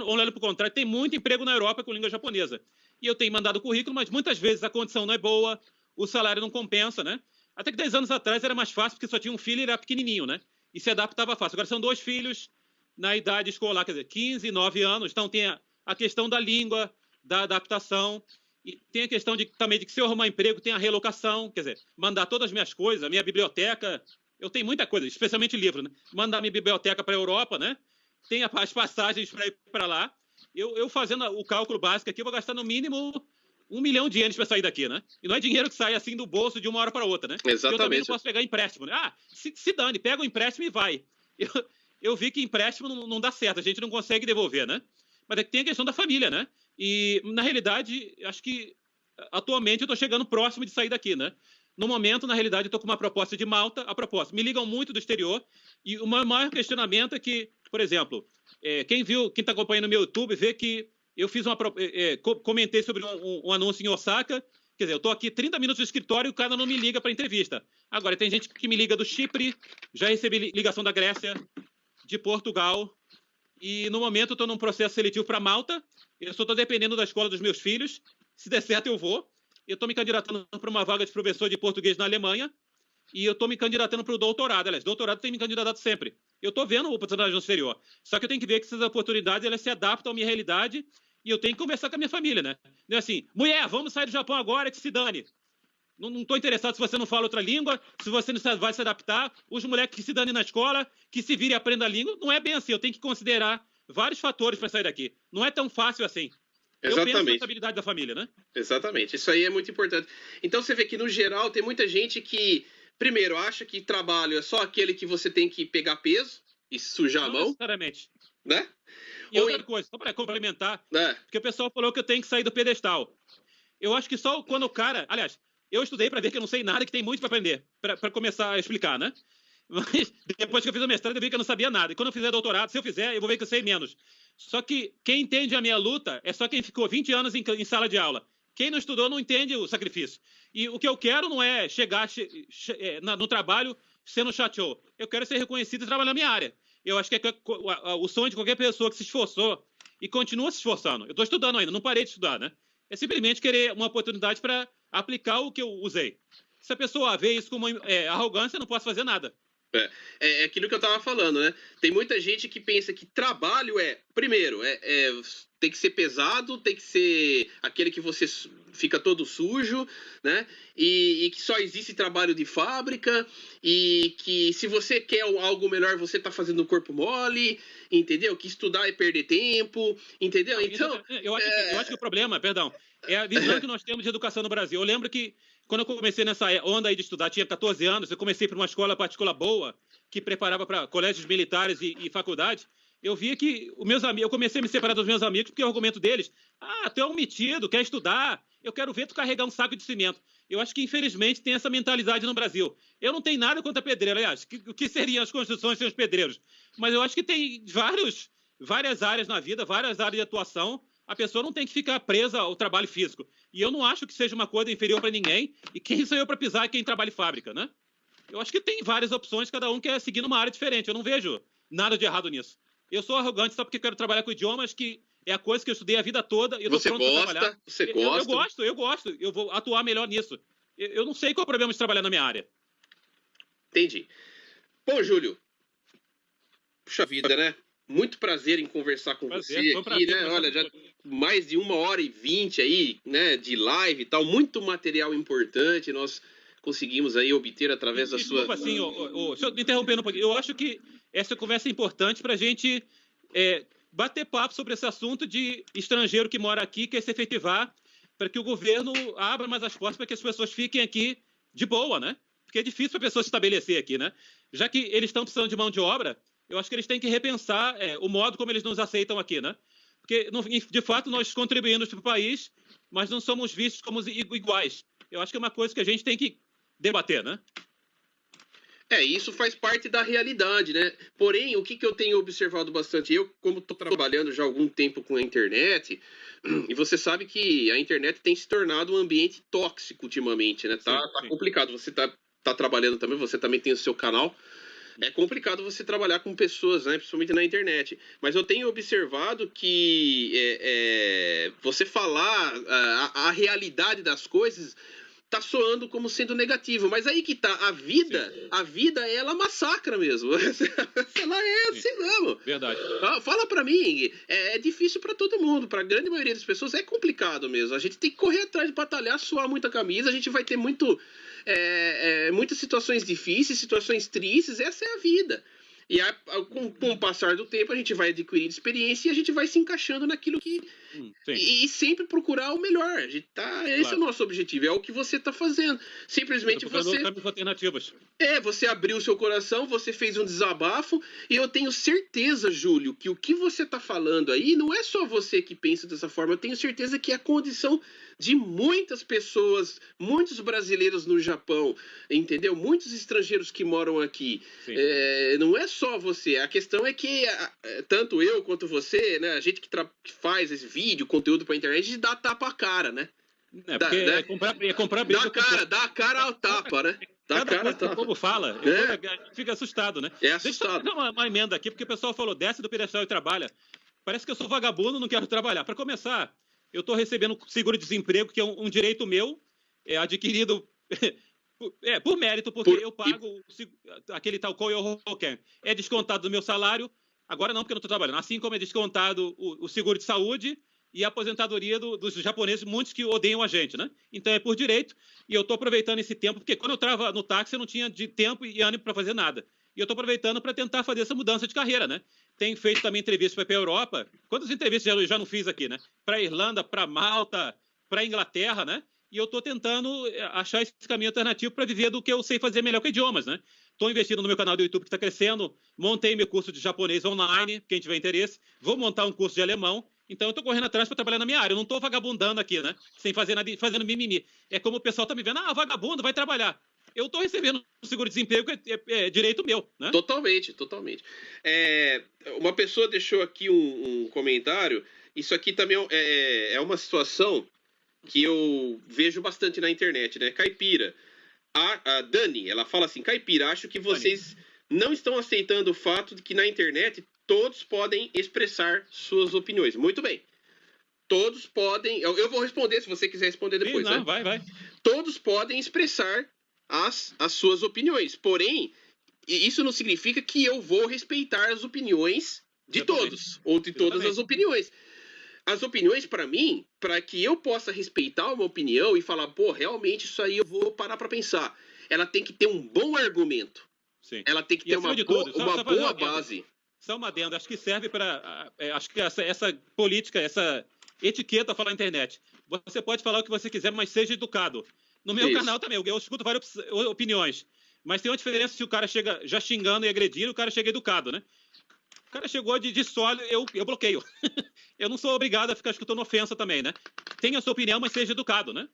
Speaker 3: olhando para o contrário, tem muito emprego na Europa com língua japonesa. E eu tenho mandado currículo, mas muitas vezes a condição não é boa, o salário não compensa, né? Até que 10 anos atrás era mais fácil, porque só tinha um filho e era pequenininho, né? E se adaptava fácil. Agora são 2 filhos na idade escolar, quer dizer, 15 e 9 anos, então tem a questão da língua, da adaptação, e tem a questão também de que se eu arrumar emprego, tem a relocação, quer dizer, mandar todas as minhas coisas, a minha biblioteca. Eu tenho muita coisa, especialmente livro, né? Mandar minha biblioteca para a Europa, né? Tem as passagens para ir para lá. Eu fazendo o cálculo básico aqui, eu vou gastar no mínimo 1 milhão de ienes para sair daqui, né? E não é dinheiro que sai assim do bolso de uma hora para outra, né?
Speaker 2: Exatamente.
Speaker 3: Eu também não posso pegar empréstimo, né? Se dane, pega o empréstimo e vai. Eu vi que empréstimo não dá certo, a gente não consegue devolver, né? Mas é que tem a questão da família, né? E, na realidade, acho que atualmente eu estou chegando próximo de sair daqui, né? No momento, na realidade, eu estou com uma proposta de Malta. A proposta me ligam muito do exterior. E o maior questionamento é que, por exemplo, quem está acompanhando no meu YouTube, vê que eu fiz comentei sobre um anúncio em Osaka. Quer dizer, eu estou aqui 30 minutos no escritório e o cara não me liga para entrevista. Agora, tem gente que me liga do Chipre, já recebi ligação da Grécia, de Portugal. E, no momento, eu estou num processo seletivo para Malta. Eu só estou dependendo da escola dos meus filhos. Se der certo, eu vou. Eu estou me candidatando para uma vaga de professor de português na Alemanha e eu estou me candidatando para o doutorado. Aliás, doutorado tem me candidatado sempre. Eu estou vendo oportunidades no exterior. Só que eu tenho que ver que essas oportunidades elas se adaptam à minha realidade e eu tenho que conversar com a minha família, né? Não é assim, mulher, vamos sair do Japão agora, que se dane. Não estou interessado se você não fala outra língua, se você não vai se adaptar. Os moleques que se danem na escola, que se virem e aprendam a língua. Não é bem assim. Eu tenho que considerar vários fatores para sair daqui. Não é tão fácil assim.
Speaker 2: Exatamente.
Speaker 3: Eu penso na estabilidade da família, né?
Speaker 2: Exatamente. Isso aí é muito importante. Então você vê que, no geral, tem muita gente que, primeiro, acha que trabalho é só aquele que você tem que pegar peso e sujar a mão.
Speaker 3: Necessariamente.
Speaker 2: Né?
Speaker 3: E outra coisa, só para complementar, porque o pessoal falou que eu tenho que sair do pedestal. Eu acho que só quando o cara... Aliás, eu estudei para ver que eu não sei nada, que tem muito para aprender, para começar a explicar, né? Mas depois que eu fiz o mestrado, eu vi que eu não sabia nada. E quando eu fizer doutorado, se eu fizer, eu vou ver que eu sei menos. Só que quem entende a minha luta é só quem ficou 20 anos em sala de aula. Quem não estudou não entende o sacrifício. E o que eu quero não é chegar no trabalho sendo chateau. Eu quero ser reconhecido e trabalhar na minha área. Eu acho que é o sonho de qualquer pessoa que se esforçou e continua se esforçando. Eu estou estudando ainda, não parei de estudar, né? É simplesmente querer uma oportunidade para aplicar o que eu usei. Se a pessoa vê isso como arrogância, eu não posso fazer nada.
Speaker 2: É aquilo que eu tava falando, né? Tem muita gente que pensa que trabalho primeiro, tem que ser pesado, tem que ser aquele que você fica todo sujo, né? E que só existe trabalho de fábrica, e que se você quer algo melhor, você tá fazendo o corpo mole, entendeu? Que estudar é perder tempo, entendeu? Então,
Speaker 3: eu acho que o problema, perdão, é a visão que nós temos de educação no Brasil. Eu lembro que quando eu comecei nessa onda aí de estudar, tinha 14 anos, eu comecei para uma escola particular boa, que preparava para colégios militares e faculdade. Eu via que eu comecei a me separar dos meus amigos, porque o argumento deles, tu é um metido, quer estudar, eu quero ver tu carregar um saco de cimento. Eu acho que, infelizmente, tem essa mentalidade no Brasil. Eu não tenho nada contra pedreiro, aliás, o que seriam as construções sem os pedreiros? Mas eu acho que tem várias áreas na vida, várias áreas de atuação. A pessoa não tem que ficar presa ao trabalho físico. E eu não acho que seja uma coisa inferior para ninguém. E quem sou eu para pisar é quem trabalha em fábrica, né? Eu acho que tem várias opções, cada um quer seguir numa área diferente. Eu não vejo nada de errado nisso. Eu sou arrogante só porque quero trabalhar com idiomas que É a coisa que eu estudei a vida toda e eu tô
Speaker 2: Você
Speaker 3: pronto para trabalhar.
Speaker 2: gosta, você
Speaker 3: Eu
Speaker 2: gosta.
Speaker 3: gosto. Eu vou atuar melhor nisso. Eu não sei qual é o problema de trabalhar na minha área.
Speaker 2: Entendi. Bom, Júlio, puxa vida, né? Muito prazer em conversar com
Speaker 3: Prazer,
Speaker 2: você
Speaker 3: foi um
Speaker 2: aqui,
Speaker 3: prazer
Speaker 2: né?
Speaker 3: conversar
Speaker 2: Olha,
Speaker 3: com
Speaker 2: já
Speaker 3: você.
Speaker 2: mais de 1h20 aí, né? De live e tal, muito material importante nós conseguimos aí obter através da sua...
Speaker 3: Desculpa, assim, deixa eu me interromper um pouquinho. Eu acho que essa conversa é importante para a gente bater papo sobre esse assunto de estrangeiro que mora aqui, quer se efetivar, para que o governo abra mais as portas para que as pessoas fiquem aqui de boa, né? Porque é difícil para a pessoa se estabelecer aqui, né? Já que eles estão precisando de mão de obra, eu acho que eles têm que repensar o modo como eles nos aceitam aqui, né? Porque, de fato, nós contribuímos para o país, mas não somos vistos como iguais. Eu acho que é uma coisa que a gente tem que debater, né?
Speaker 2: Isso faz parte da realidade, né? Porém, o que eu tenho observado bastante, eu, como estou trabalhando já há algum tempo com a internet, e você sabe que a internet tem se tornado um ambiente tóxico ultimamente, né? Tá
Speaker 3: Sim.
Speaker 2: complicado. Você tá trabalhando também, você também tem o seu canal. É complicado você trabalhar com pessoas, né? Principalmente na internet. Mas eu tenho observado que você falar a realidade das coisas tá soando como sendo negativo, mas aí que tá, a vida ela massacra mesmo. Ela é assim mesmo.
Speaker 3: Verdade.
Speaker 2: Fala pra mim, é difícil pra todo mundo, pra grande maioria das pessoas é complicado mesmo. A gente tem que correr atrás de batalhar, suar muita camisa, a gente vai ter muitas situações difíceis, situações tristes, essa é a vida. E com o passar do tempo, a gente vai adquirindo experiência e a gente vai se encaixando naquilo que... E sempre procurar o melhor. A gente esse é o nosso objetivo, é o que você está fazendo. Simplesmente você...
Speaker 3: alternativas.
Speaker 2: Você abriu o seu coração, você fez um desabafo, e eu tenho certeza, Júlio, que o que você está falando aí não é só você que pensa dessa forma, eu tenho certeza que é a condição de muitas pessoas, muitos brasileiros no Japão, entendeu? Muitos estrangeiros que moram aqui. Não é só você, a questão é que tanto eu quanto você, né, a gente que faz esse vídeo, conteúdo pra internet, a gente dá tapa à cara, né?
Speaker 3: Comprar briga.
Speaker 2: Dá a cara ao tapa, né?
Speaker 3: Cada coisa que o povo fala, fica assustado, né?
Speaker 2: Assustado.
Speaker 3: Deixa eu dar uma emenda aqui, porque o pessoal falou, desce do pedestal e trabalha. Parece que eu sou vagabundo, não quero trabalhar. Para começar, eu estou recebendo seguro-desemprego, que é um direito meu, adquirido por mérito, porque eu pago aquele tal Koyo-Hoken. É descontado do meu salário, agora não, porque eu não estou trabalhando. Assim como é descontado o seguro de saúde e a aposentadoria dos japoneses, muitos que odeiam a gente, né? Então é por direito, e eu estou aproveitando esse tempo, porque quando eu estava no táxi eu não tinha de tempo e ânimo para fazer nada. E eu estou aproveitando para tentar fazer essa mudança de carreira, né? Tenho feito também entrevistas para a Europa. Quantas entrevistas eu já não fiz aqui, né? Para a Irlanda, para Malta, para a Inglaterra, né? E eu estou tentando achar esse caminho alternativo para viver do que eu sei fazer melhor com idiomas, né? Estou investindo no meu canal do YouTube que está crescendo, montei meu curso de japonês online, quem tiver interesse, vou montar um curso de alemão. Então eu tô correndo atrás para trabalhar na minha área. Eu não tô vagabundando aqui, né? Sem fazer nada, fazendo mimimi. É como o pessoal tá me vendo, vagabundo, vai trabalhar. Eu tô recebendo seguro-desemprego, é direito meu, né?
Speaker 2: Totalmente. Uma pessoa deixou aqui um comentário. Isso aqui também é uma situação que eu vejo bastante na internet, né? Caipira. A Dani, ela fala assim, Caipira, acho que vocês não estão aceitando o fato de que na internet todos podem expressar suas opiniões. Muito bem. Todos podem... Eu vou responder, se você quiser responder depois.
Speaker 3: Sim, não, né? Vai.
Speaker 2: Todos podem expressar as suas opiniões. Porém, isso não significa que eu vou respeitar as opiniões de todos. Ou de todas as opiniões. As opiniões, para mim, para que eu possa respeitar uma opinião e falar, realmente isso aí eu vou parar para pensar. Ela tem que ter um bom argumento.
Speaker 3: Sim.
Speaker 2: Ela tem que ter uma boa base.
Speaker 3: Só uma adenda, acho que serve para... acho que essa política, essa etiqueta falar na internet. Você pode falar o que você quiser, mas seja educado. No meu canal também, eu escuto várias opiniões. Mas tem uma diferença se o cara chega já xingando e agredindo, o cara chega educado, né? O cara chegou de sólido, eu bloqueio. Eu não sou obrigado a ficar escutando ofensa também, né? Tenha a sua opinião, mas seja educado, né?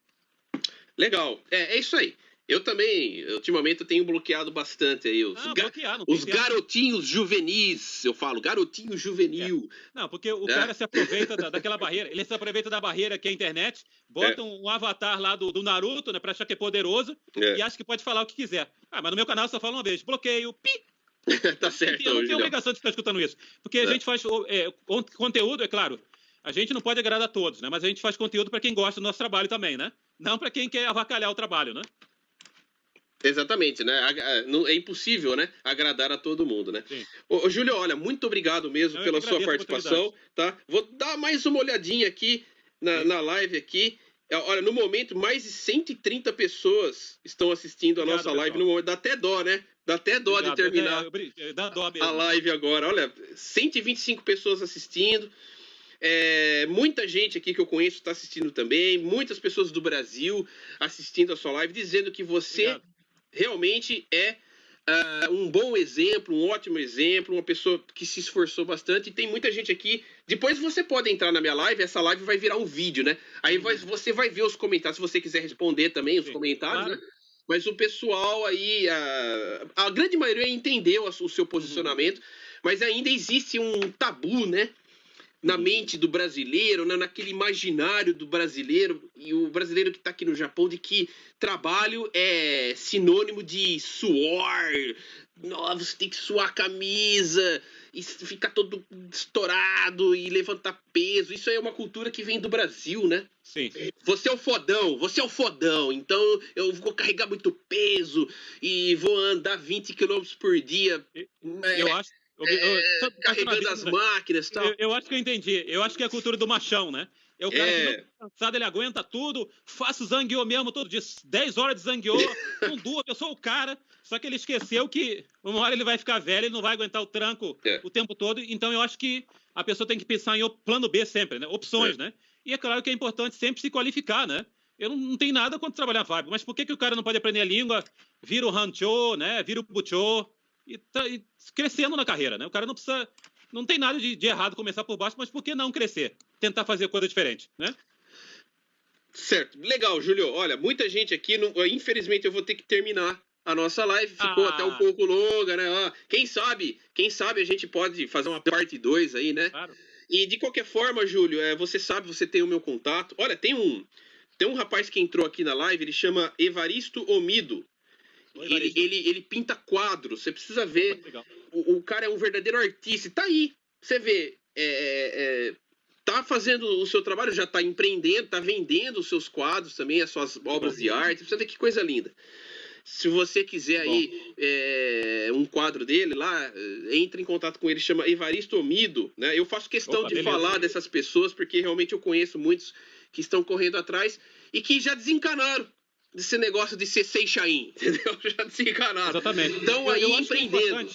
Speaker 2: Legal. É isso aí. Eu também, ultimamente, eu tenho bloqueado bastante aí os garotinhos juvenis, eu falo, garotinho juvenil.
Speaker 3: Não, porque o cara se aproveita daquela barreira, ele se aproveita da barreira que é a internet, bota um avatar lá do Naruto, né, pra achar que é poderoso, e acha que pode falar o que quiser. Mas no meu canal eu só falo uma vez, bloqueio, pi!
Speaker 2: Tá certo.
Speaker 3: Eu não tenho obrigação de ficar escutando isso, porque a gente faz conteúdo, é claro, a gente não pode agradar a todos, né? Mas a gente faz conteúdo para quem gosta do nosso trabalho também, né? Não para quem quer avacalhar o trabalho, né?
Speaker 2: Exatamente, né? É impossível, né? Agradar a todo mundo, né?
Speaker 3: Sim.
Speaker 2: Ô, Júlio, olha, muito obrigado mesmo pela sua
Speaker 3: agradeço a
Speaker 2: participação, tá? Vou dar mais uma olhadinha aqui na live aqui. Olha, no momento, mais de 130 pessoas estão assistindo a nossa live no momento. Dá até dó, né? Dá até dó de terminar
Speaker 3: dá dó mesmo.
Speaker 2: a live agora. Olha, 125 pessoas assistindo. Muita gente aqui que eu conheço está assistindo também. Muitas pessoas do Brasil assistindo a sua live, dizendo que você realmente é um bom exemplo, um ótimo exemplo, uma pessoa que se esforçou bastante. E tem muita gente aqui. Depois você pode entrar na minha live, essa live vai virar um vídeo, né? Aí você vai ver os comentários, se você quiser responder também os comentários, né? Mas o pessoal aí, a grande maioria entendeu o seu posicionamento, mas ainda existe um tabu, né? Na mente do brasileiro, né, naquele imaginário do brasileiro, e o brasileiro que está aqui no Japão, de que trabalho é sinônimo de suor. Nossa, você tem que suar a camisa e ficar todo estourado e levantar peso. Isso aí é uma cultura que vem do Brasil, né?
Speaker 3: Sim.
Speaker 2: Você é o fodão, então eu vou carregar muito peso e vou andar 20 km por dia.
Speaker 3: Eu acho.
Speaker 2: Carregando as máquinas e tal.
Speaker 3: Eu acho que eu entendi. Eu acho que é a cultura do machão, né? É o cara que não cansado, ele aguenta tudo, faço zangueô mesmo todo dia, 10 horas de zangueô, com duas, eu sou o cara. Só que ele esqueceu que uma hora ele vai ficar velho, ele não vai aguentar o tranco o tempo todo. Então eu acho que a pessoa tem que pensar em plano B sempre, né? Opções, né? E é claro que é importante sempre se qualificar, né? Eu não tenho nada contra trabalhar na fábrica, mas por que o cara não pode aprender a língua, vira o hancho, né? Vira o bucho e crescendo na carreira, né? O cara não precisa... Não tem nada de errado começar por baixo, mas por que não crescer? Tentar fazer coisa diferente, né?
Speaker 2: Certo. Legal, Júlio. Olha, muita gente aqui, infelizmente eu vou ter que terminar a nossa live. Ficou até um pouco longa, né? Quem sabe a gente pode fazer uma parte 2 aí, né?
Speaker 3: Claro.
Speaker 2: E de qualquer forma, Júlio, você sabe, você tem o meu contato. Olha, tem um rapaz que entrou aqui na live, ele chama Evaristo Omido. Ele pinta quadros, você precisa ver. O cara é um verdadeiro artista. Tá aí, você vê. Tá fazendo o seu trabalho, já tá empreendendo, tá vendendo os seus quadros também, as suas obras de arte. Você precisa ver que coisa linda. Se você quiser aí um quadro dele lá, entre em contato com ele, chama Evaristo Omido, né? Eu faço questão de falar dessas pessoas, porque realmente eu conheço muitos que estão correndo atrás e que já desencanaram desse negócio de ser Seixain, entendeu? Já desencanaram.
Speaker 3: Exatamente.
Speaker 2: Estão aí empreendendo.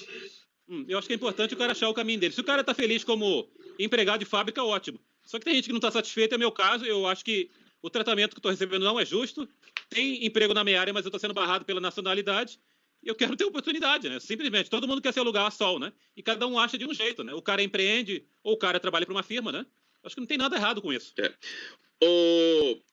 Speaker 3: Eu acho que é importante o cara achar o caminho dele. Se o cara tá feliz como empregado de fábrica, ótimo. Só que tem gente que não tá satisfeita, é meu caso. Eu acho que o tratamento que eu tô recebendo não é justo. Tem emprego na minha área, mas eu tô sendo barrado pela nacionalidade. E eu quero ter oportunidade, né? Simplesmente. Todo mundo quer ser lugar a sol, né? E cada um acha de um jeito, né? O cara empreende ou o cara trabalha para uma firma, né? Acho que não tem nada errado com isso.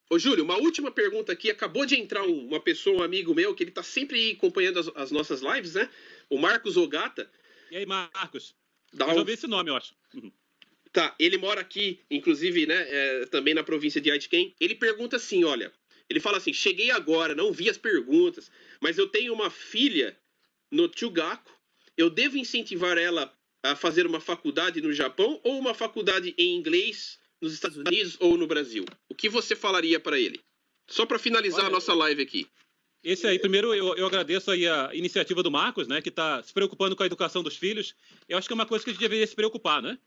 Speaker 2: Ô, Júlio, uma última pergunta aqui. Acabou de entrar uma pessoa, um amigo meu, que ele tá sempre acompanhando as nossas lives, né? O Marcos Ogata.
Speaker 3: E aí, Marcos? Eu já ouvi esse nome, eu acho.
Speaker 2: Tá, ele mora aqui, inclusive, né, também na província de Aitken. Ele pergunta assim, olha, ele fala assim, cheguei agora, não vi as perguntas, mas eu tenho uma filha no Chugaku, eu devo incentivar ela a fazer uma faculdade no Japão ou uma faculdade em inglês nos Estados Unidos ou no Brasil? O que você falaria para ele? Só para finalizar a nossa live aqui.
Speaker 3: Esse aí, primeiro, eu agradeço aí a iniciativa do Marcos, né, que está se preocupando com a educação dos filhos. Eu acho que é uma coisa que a gente deveria se preocupar, né?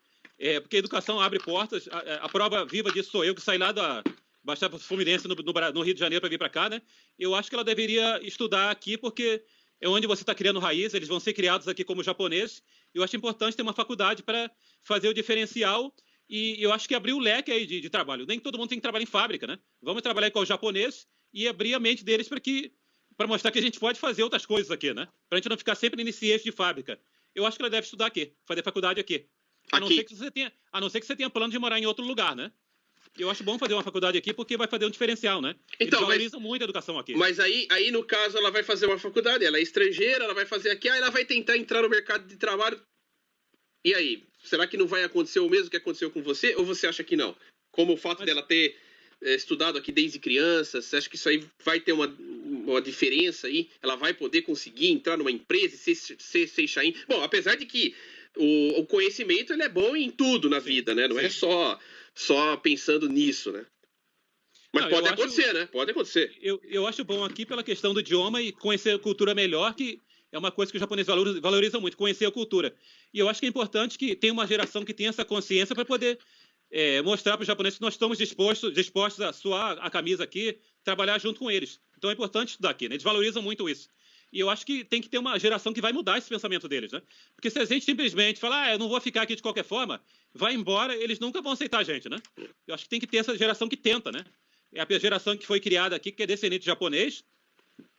Speaker 3: Porque a educação abre portas. A prova viva disso sou eu, que saí lá da Baixada Fluminense, no Rio de Janeiro, para vir para cá, né? Eu acho que ela deveria estudar aqui, porque é onde você está criando raiz, eles vão ser criados aqui como japoneses. Eu acho importante ter uma faculdade para fazer o diferencial. E eu acho que abrir o leque aí de trabalho. Nem todo mundo tem que trabalhar em fábrica, né? Vamos trabalhar com os japoneses e abrir a mente deles para mostrar que a gente pode fazer outras coisas aqui, né? Para a gente não ficar sempre nesse eixo de fábrica. Eu acho que ela deve estudar aqui, fazer faculdade aqui. A não ser que você tenha plano de morar em outro lugar, né? Eu acho bom fazer uma faculdade aqui porque vai fazer um diferencial, né? Eles valorizam muito a educação aqui.
Speaker 2: Mas aí, no caso, ela vai fazer uma faculdade, ela é estrangeira, ela vai fazer aqui, aí ela vai tentar entrar no mercado de trabalho. E aí? Será que não vai acontecer o mesmo que aconteceu com você? Ou você acha que não? Como o fato dela ter estudado aqui desde criança, você acha que isso aí vai ter uma diferença aí? Ela vai poder conseguir entrar numa empresa e ser Seixain? Bom, apesar de que o conhecimento ele é bom em tudo na vida, né? Não é só só pensando nisso, né? Mas
Speaker 3: Não,
Speaker 2: pode
Speaker 3: eu acho-
Speaker 2: acontecer, né? Pode acontecer.
Speaker 3: Eu acho bom aqui pela questão do idioma e conhecer a cultura melhor, que é uma coisa que os japoneses valorizam muito, conhecer a cultura. E eu acho que é importante que tenha uma geração que tenha essa consciência para poder mostrar para os japoneses que nós estamos dispostos a suar a camisa aqui, trabalhar junto com eles. Então é importante estudar aqui, né? Eles valorizam muito isso. E eu acho que tem que ter uma geração que vai mudar esse pensamento deles, né? Porque se a gente simplesmente falar, eu não vou ficar aqui de qualquer forma, vai embora, eles nunca vão aceitar a gente, né? Eu acho que tem que ter essa geração que tenta, né? É a geração que foi criada aqui, que é descendente de japonês,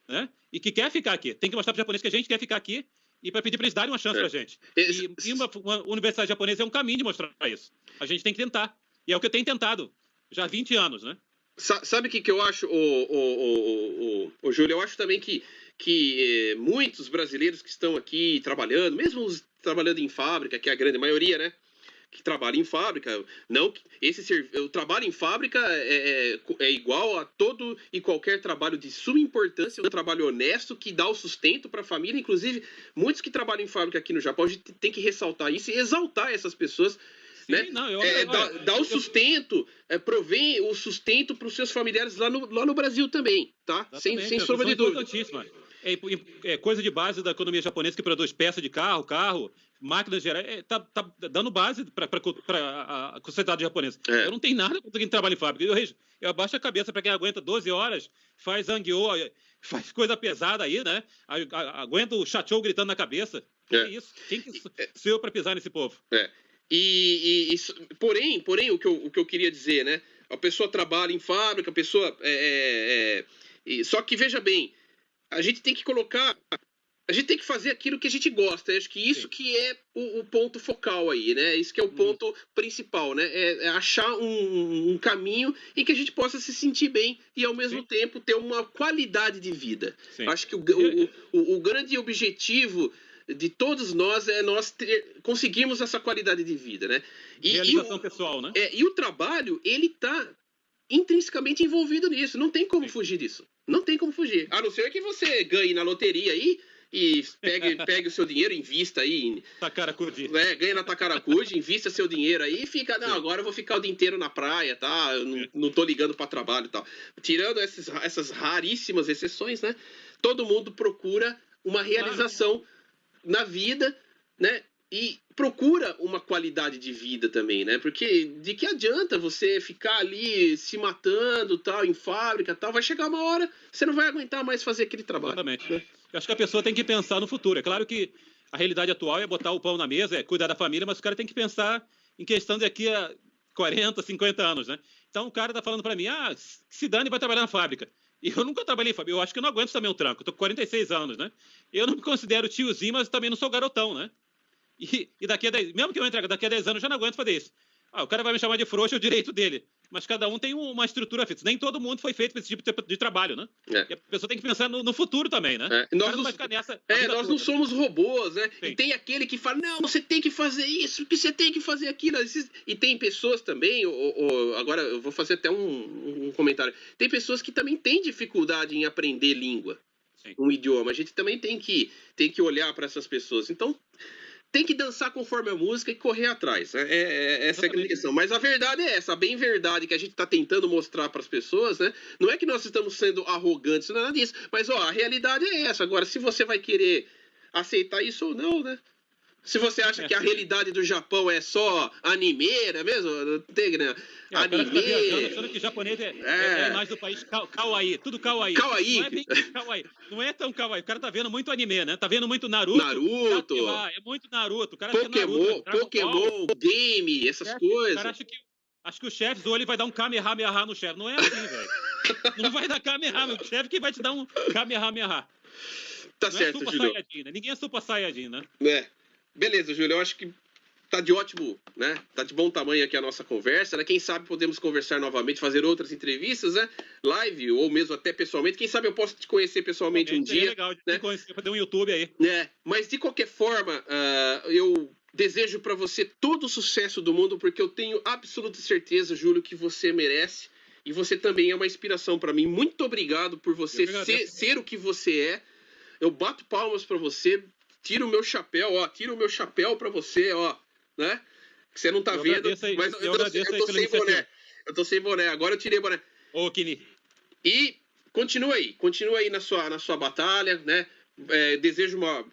Speaker 3: né? E que quer ficar aqui. Tem que mostrar para os japoneses que a gente quer ficar aqui e para pedir para eles darem uma chance para a gente. E uma universidade japonesa é um caminho de mostrar isso. A gente tem que tentar. E é o que eu tenho tentado já há 20 anos, né?
Speaker 2: Sabe o que eu acho, o Júlio? Eu acho também que muitos brasileiros que estão aqui trabalhando, mesmo os trabalhando em fábrica, que é a grande maioria, né? Que trabalha em fábrica, não o trabalho em fábrica é igual a todo e qualquer trabalho de suma importância, um trabalho honesto que dá o sustento para a família. Inclusive, muitos que trabalham em fábrica aqui no Japão, a gente tem que ressaltar isso e exaltar essas pessoas.
Speaker 3: Sim,
Speaker 2: né?
Speaker 3: não,
Speaker 2: Dá o sustento, provém o sustento para os seus familiares lá no Brasil também, tá? Sem sombra de dúvida.
Speaker 3: É coisa de base da economia japonesa, que produz peça de carro, máquinas gerais, tá dando base para a sociedade japonesa. Eu não tenho nada contra quem trabalha em fábrica. Eu abaixo a cabeça para quem aguenta 12 horas, faz zangyo, faz coisa pesada aí, né? Aguenta o chachou gritando na cabeça. É isso. Quem que sou eu para pisar nesse povo?
Speaker 2: Porém, o que eu queria dizer, né? A pessoa trabalha em fábrica, a pessoa só que veja bem, a gente tem que fazer aquilo que a gente gosta. Eu acho que isso que é o ponto focal aí, né? Isso que é o ponto principal, né? É achar um caminho em que a gente possa se sentir bem e, ao mesmo tempo, ter uma qualidade de vida. Acho que o grande objetivo de todos nós é nós conseguirmos essa qualidade de vida, né?
Speaker 3: Realização pessoal, né?
Speaker 2: E o trabalho, ele tá intrinsecamente envolvido nisso. Não tem como fugir disso. Não tem como fugir. A não ser que você ganhe na loteria aí e pegue o seu dinheiro, invista aí.
Speaker 3: Takarakuji.
Speaker 2: Ganha na Takarakuji, invista seu dinheiro aí e fica, agora eu vou ficar o dia inteiro na praia, tá? Eu não tô ligando para trabalho e tal. Tirando essas raríssimas exceções, né? Todo mundo procura uma realização na vida, né? E procura uma qualidade de vida também, né? Porque de que adianta você ficar ali se matando, tal, em fábrica, tal, vai chegar uma hora, você não vai aguentar mais fazer aquele trabalho.
Speaker 3: Exatamente. Né? Eu acho que a pessoa tem que pensar no futuro. É claro que a realidade atual é botar o pão na mesa, é cuidar da família, mas o cara tem que pensar em questão daqui a 40, 50 anos, né? Então o cara tá falando para mim, se dane, vai trabalhar na fábrica. E eu nunca trabalhei em fábrica, eu acho que eu não aguento também um tranco, eu tô com 46 anos, né? Eu não me considero tiozinho, mas também não sou garotão, né? E daqui a 10, mesmo que eu entregue daqui a 10 anos, eu já não aguento fazer isso. O cara vai me chamar de frouxo, é o direito dele. Mas cada um tem uma estrutura fixa. Nem todo mundo foi feito para esse tipo de trabalho, né? E a pessoa tem que pensar no futuro também, né?
Speaker 2: Nós não vai ficar nessa. Nós não somos robôs, né? Sim. E tem aquele que fala, não, você tem que fazer isso, que você tem que fazer aquilo. E tem pessoas também, agora eu vou fazer até um comentário. Tem pessoas que também têm dificuldade em aprender língua, um idioma. A gente também tem que olhar para essas pessoas. Então, tem que dançar conforme a música e correr atrás. Essa é a grande questão. Mas a verdade é essa, a bem verdade que a gente está tentando mostrar para as pessoas, né? Não é que nós estamos sendo arrogantes, não é nada disso. Mas, a realidade é essa. Agora, se você vai querer aceitar isso ou não, né? Se você acha que a realidade do Japão é só anime, não é mesmo? Tem, né?
Speaker 3: Anime. Achando que japonês é mais do país kawaii. Tudo kawaii.
Speaker 2: Kawaii.
Speaker 3: Não é bem kawaii. Não é tão kawaii. O cara tá vendo muito anime, né? Tá vendo muito Naruto. É muito Naruto. O cara
Speaker 2: Pokémon, game, essas coisas. O cara
Speaker 3: acha que o chefe do olho vai dar um Kamehameha no chefe. Não é assim, velho. Não vai dar Kamehameha. O chefe que vai te dar um Kamehameha.
Speaker 2: Tá certo,
Speaker 3: Super
Speaker 2: Júlio.
Speaker 3: Saiyajin, né? Ninguém é Super Saiyajin, né?
Speaker 2: Beleza, Júlio, eu acho que tá de ótimo, né? Tá de bom tamanho aqui a nossa conversa, né? Quem sabe podemos conversar novamente, fazer outras entrevistas, né? Live ou mesmo até pessoalmente. Quem sabe eu posso te conhecer pessoalmente um dia.
Speaker 3: É legal de te conhecer, fazer um YouTube aí.
Speaker 2: Mas de qualquer forma, eu desejo para você todo o sucesso do mundo, porque eu tenho absoluta certeza, Júlio, que você merece. E você também é uma inspiração para mim. Muito obrigado por você ser o que você é. Eu bato palmas para você. Tiro o meu chapéu, tiro o meu chapéu pra você, né? que você não tá vendo, mas eu tô sem boné. Eu tô sem boné, agora eu tirei o boné.
Speaker 3: Ô, Kini.
Speaker 2: E continua aí na sua batalha, né? Desejo uma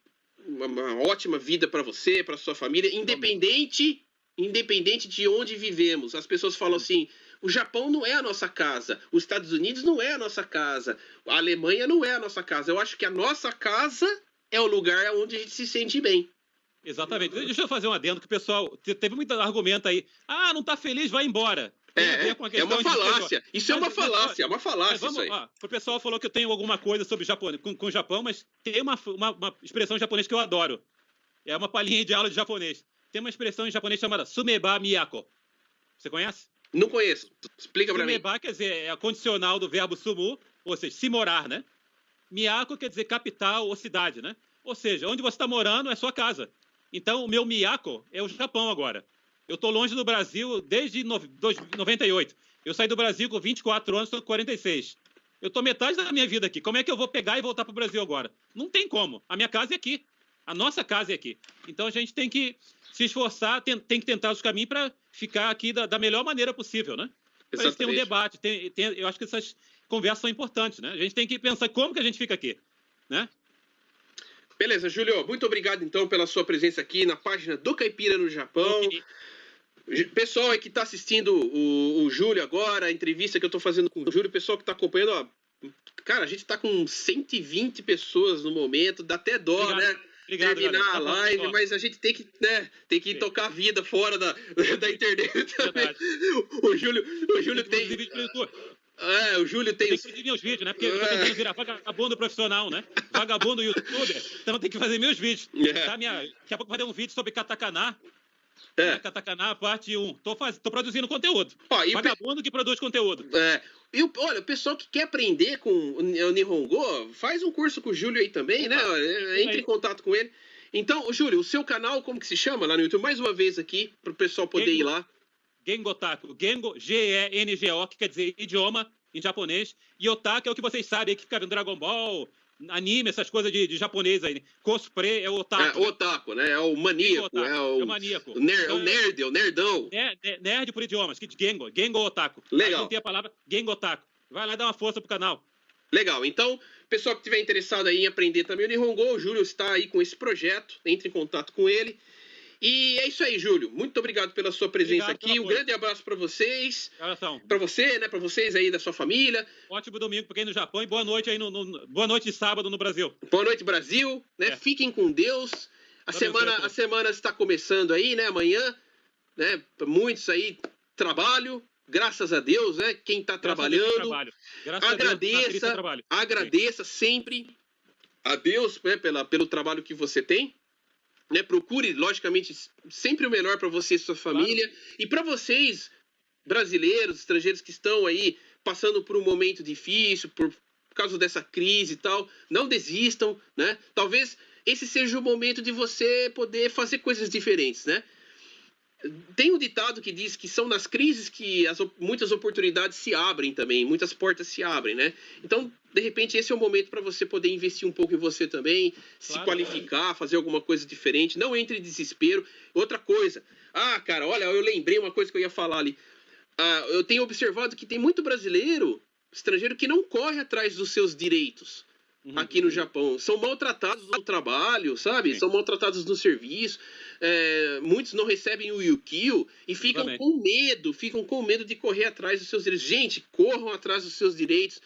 Speaker 2: ótima vida para você, para sua família, independente de onde vivemos. As pessoas falam assim: o Japão não é a nossa casa, os Estados Unidos não é a nossa casa, a Alemanha não é a nossa casa. Eu acho que a nossa casa é o lugar onde a gente se sente bem.
Speaker 3: Exatamente. Deixa eu fazer um adendo, que o pessoal teve muito argumento aí. Ah, não tá feliz, vai embora.
Speaker 2: É uma falácia. Isso é uma falácia, isso aí.
Speaker 3: O pessoal falou que eu tenho alguma coisa sobre japonês, com o Japão, mas tem uma expressão japonesa que eu adoro. É uma palhinha de aula de japonês. Tem uma expressão em japonês chamada sumeba miyako. Você conhece?
Speaker 2: Não conheço. Explica pra mim.
Speaker 3: Sumeba quer dizer, é a condicional do verbo sumu, ou seja, se morar, né? Miyako quer dizer capital ou cidade, né? Ou seja, onde você está morando é sua casa. Então, o meu miyako é o Japão agora. Eu estou longe do Brasil desde 98. Eu saí do Brasil com 24 anos, estou com 46. Eu estou metade da minha vida aqui. Como é que eu vou pegar e voltar para o Brasil agora? Não tem como. A minha casa é aqui. A nossa casa é aqui. Então, a gente tem que se esforçar, tem que tentar os caminhos para ficar aqui da melhor maneira possível, né? Para gente ter um debate. Eu acho que essas conversas são importantes, né? A gente tem que pensar como que a gente fica aqui, né?
Speaker 2: Beleza, Júlio. Muito obrigado, então, pela sua presença aqui na página do Caipira no Japão. Pessoal aí que está assistindo o Júlio agora, a entrevista que eu estou fazendo com o Júlio, pessoal que está acompanhando, ó, cara, a gente está com 120 pessoas no momento, dá até dó, obrigado, né? Terminar a live, mas a gente tem que tocar a vida fora da internet também. O Júlio tem... o Júlio tem...
Speaker 3: Tem que fazer meus vídeos, né? Porque eu tô tentando virar vagabundo profissional, né? Vagabundo youtuber, então tem que fazer meus vídeos. Tá, daqui a pouco vai ter um vídeo sobre katakana. Katakana, parte 1. Tô produzindo conteúdo. Vagabundo que produz conteúdo.
Speaker 2: E olha, o pessoal que quer aprender com o Nihongo, faz um curso com o Júlio aí também, né? Entre em contato com ele. Então, Júlio, o seu canal, como que se chama lá no YouTube? Mais uma vez aqui, pro pessoal poder ir lá.
Speaker 3: Gengo Otaku. Gengo, Gengo, que quer dizer idioma em japonês. E Otaku é o que vocês sabem aí, que fica vendo Dragon Ball, anime, essas coisas de japonês aí. Cosplay é o otaku.
Speaker 2: O otaku, né? É o maníaco.
Speaker 3: É o maníaco.
Speaker 2: O nerd, é o nerdão.
Speaker 3: Nerd por idiomas, que Gengo Otaku.
Speaker 2: Legal.
Speaker 3: Aí tem a palavra Gengo Otaku. Vai lá dar uma força pro canal.
Speaker 2: Legal. Então, pessoal que estiver interessado aí em aprender também o Nihongo, o Júlio está aí com esse projeto. Entre em contato com ele. E é isso aí, Júlio. Muito obrigado pela sua presença aqui. Um grande abraço para vocês. Para você, né? Para vocês aí da sua família.
Speaker 3: Ótimo domingo para quem no Japão e boa noite aí boa noite de sábado no Brasil.
Speaker 2: Boa noite, Brasil, né? Fiquem com Deus. A semana está começando aí, né? Amanhã, né? Muitos aí trabalho. Graças a Deus, né? Quem está trabalhando. Agradeça sempre a Deus, né, pelo trabalho que você tem. Né, procure, logicamente, sempre o melhor para você e sua família. Claro. E para vocês, brasileiros, estrangeiros que estão aí passando por um momento difícil, por causa dessa crise e tal, não desistam, né? Talvez esse seja o momento de você poder fazer coisas diferentes, né? Tem um ditado que diz que são nas crises que muitas oportunidades se abrem também, muitas portas se abrem, né? Então, de repente, esse é o momento para você poder investir um pouco em você também, se qualificar, fazer alguma coisa diferente, não entre em desespero. Outra coisa, cara, olha, eu lembrei uma coisa que eu ia falar ali. Eu tenho observado que tem muito brasileiro, estrangeiro, que não corre atrás dos seus direitos aqui no Japão. São maltratados no trabalho, sabe? Sim. São maltratados no serviço. Muitos não recebem o Yukio e ficam com medo de correr atrás dos seus direitos. Gente, corram atrás dos seus direitos,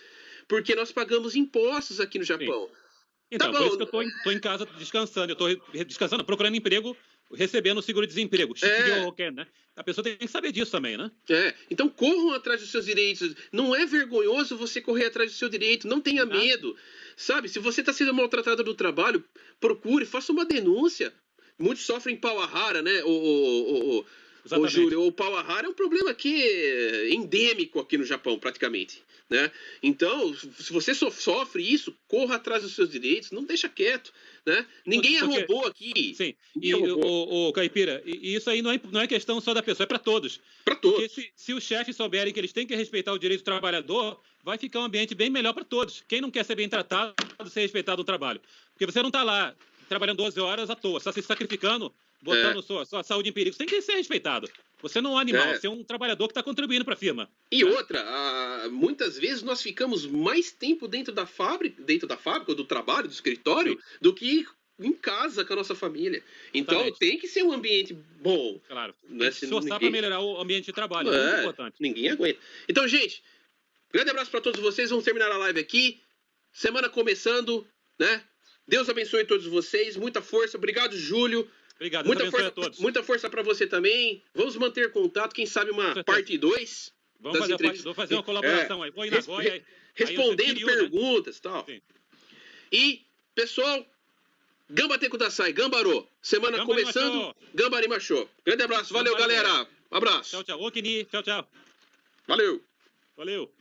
Speaker 2: porque nós pagamos impostos aqui no Japão. Sim.
Speaker 3: Então, por isso que eu tô em casa descansando. Eu tô descansando, procurando emprego, recebendo o seguro-desemprego. Né? A pessoa tem que saber disso também, né?
Speaker 2: Então corram atrás dos seus direitos. Não é vergonhoso você correr atrás do seu direito. Não tenha medo. Sabe, se você está sendo maltratado no trabalho, procure, faça uma denúncia. Muitos sofrem pawahara, né? O Júlio, o pawahara é um problema aqui endêmico aqui no Japão, praticamente. Né? Então, se você sofre isso, corra atrás dos seus direitos, não deixa quieto. Né? Ninguém é robô aqui.
Speaker 3: Sim, e o Caipira, e isso aí não é questão só da pessoa, é para todos.
Speaker 2: Para todos.
Speaker 3: Porque se os chefes souberem que eles têm que respeitar o direito do trabalhador, vai ficar um ambiente bem melhor para todos. Quem não quer ser bem tratado, ser respeitado no trabalho? Porque você não está lá trabalhando 12 horas à toa, você está se sacrificando botando sua saúde em perigo. Você tem que ser respeitado. Você não é um animal, você é um trabalhador que está contribuindo para a firma.
Speaker 2: E outra, muitas vezes nós ficamos mais tempo dentro da fábrica, ou do trabalho, do escritório, do que em casa com a nossa família. Então tem que ser um ambiente bom.
Speaker 3: Claro.
Speaker 2: Né?
Speaker 3: Se esforçar para melhorar o ambiente de trabalho, é muito importante.
Speaker 2: Ninguém aguenta. Então, gente, grande abraço para todos vocês. Vamos terminar a live aqui. Semana começando, né? Deus abençoe todos vocês. Muita força. Obrigado, Júlio.
Speaker 3: Obrigado,
Speaker 2: muita
Speaker 3: força
Speaker 2: a
Speaker 3: todos.
Speaker 2: Muita força para você também. Vamos manter contato. Quem sabe uma parte 2.
Speaker 3: Vamos fazer uma colaboração aí. Vou ir na Goiânia.
Speaker 2: Respondendo perguntas e tal.
Speaker 3: Sim.
Speaker 2: E, pessoal, Gambate Kudasai, Gambarô. Semana
Speaker 3: Gambari
Speaker 2: começando.
Speaker 3: Machô.
Speaker 2: Gambari Machô. Grande abraço. Valeu,
Speaker 3: Gambari,
Speaker 2: galera. Abraço.
Speaker 3: Tchau, tchau. Okini. Tchau, tchau.
Speaker 2: Valeu.
Speaker 3: Valeu.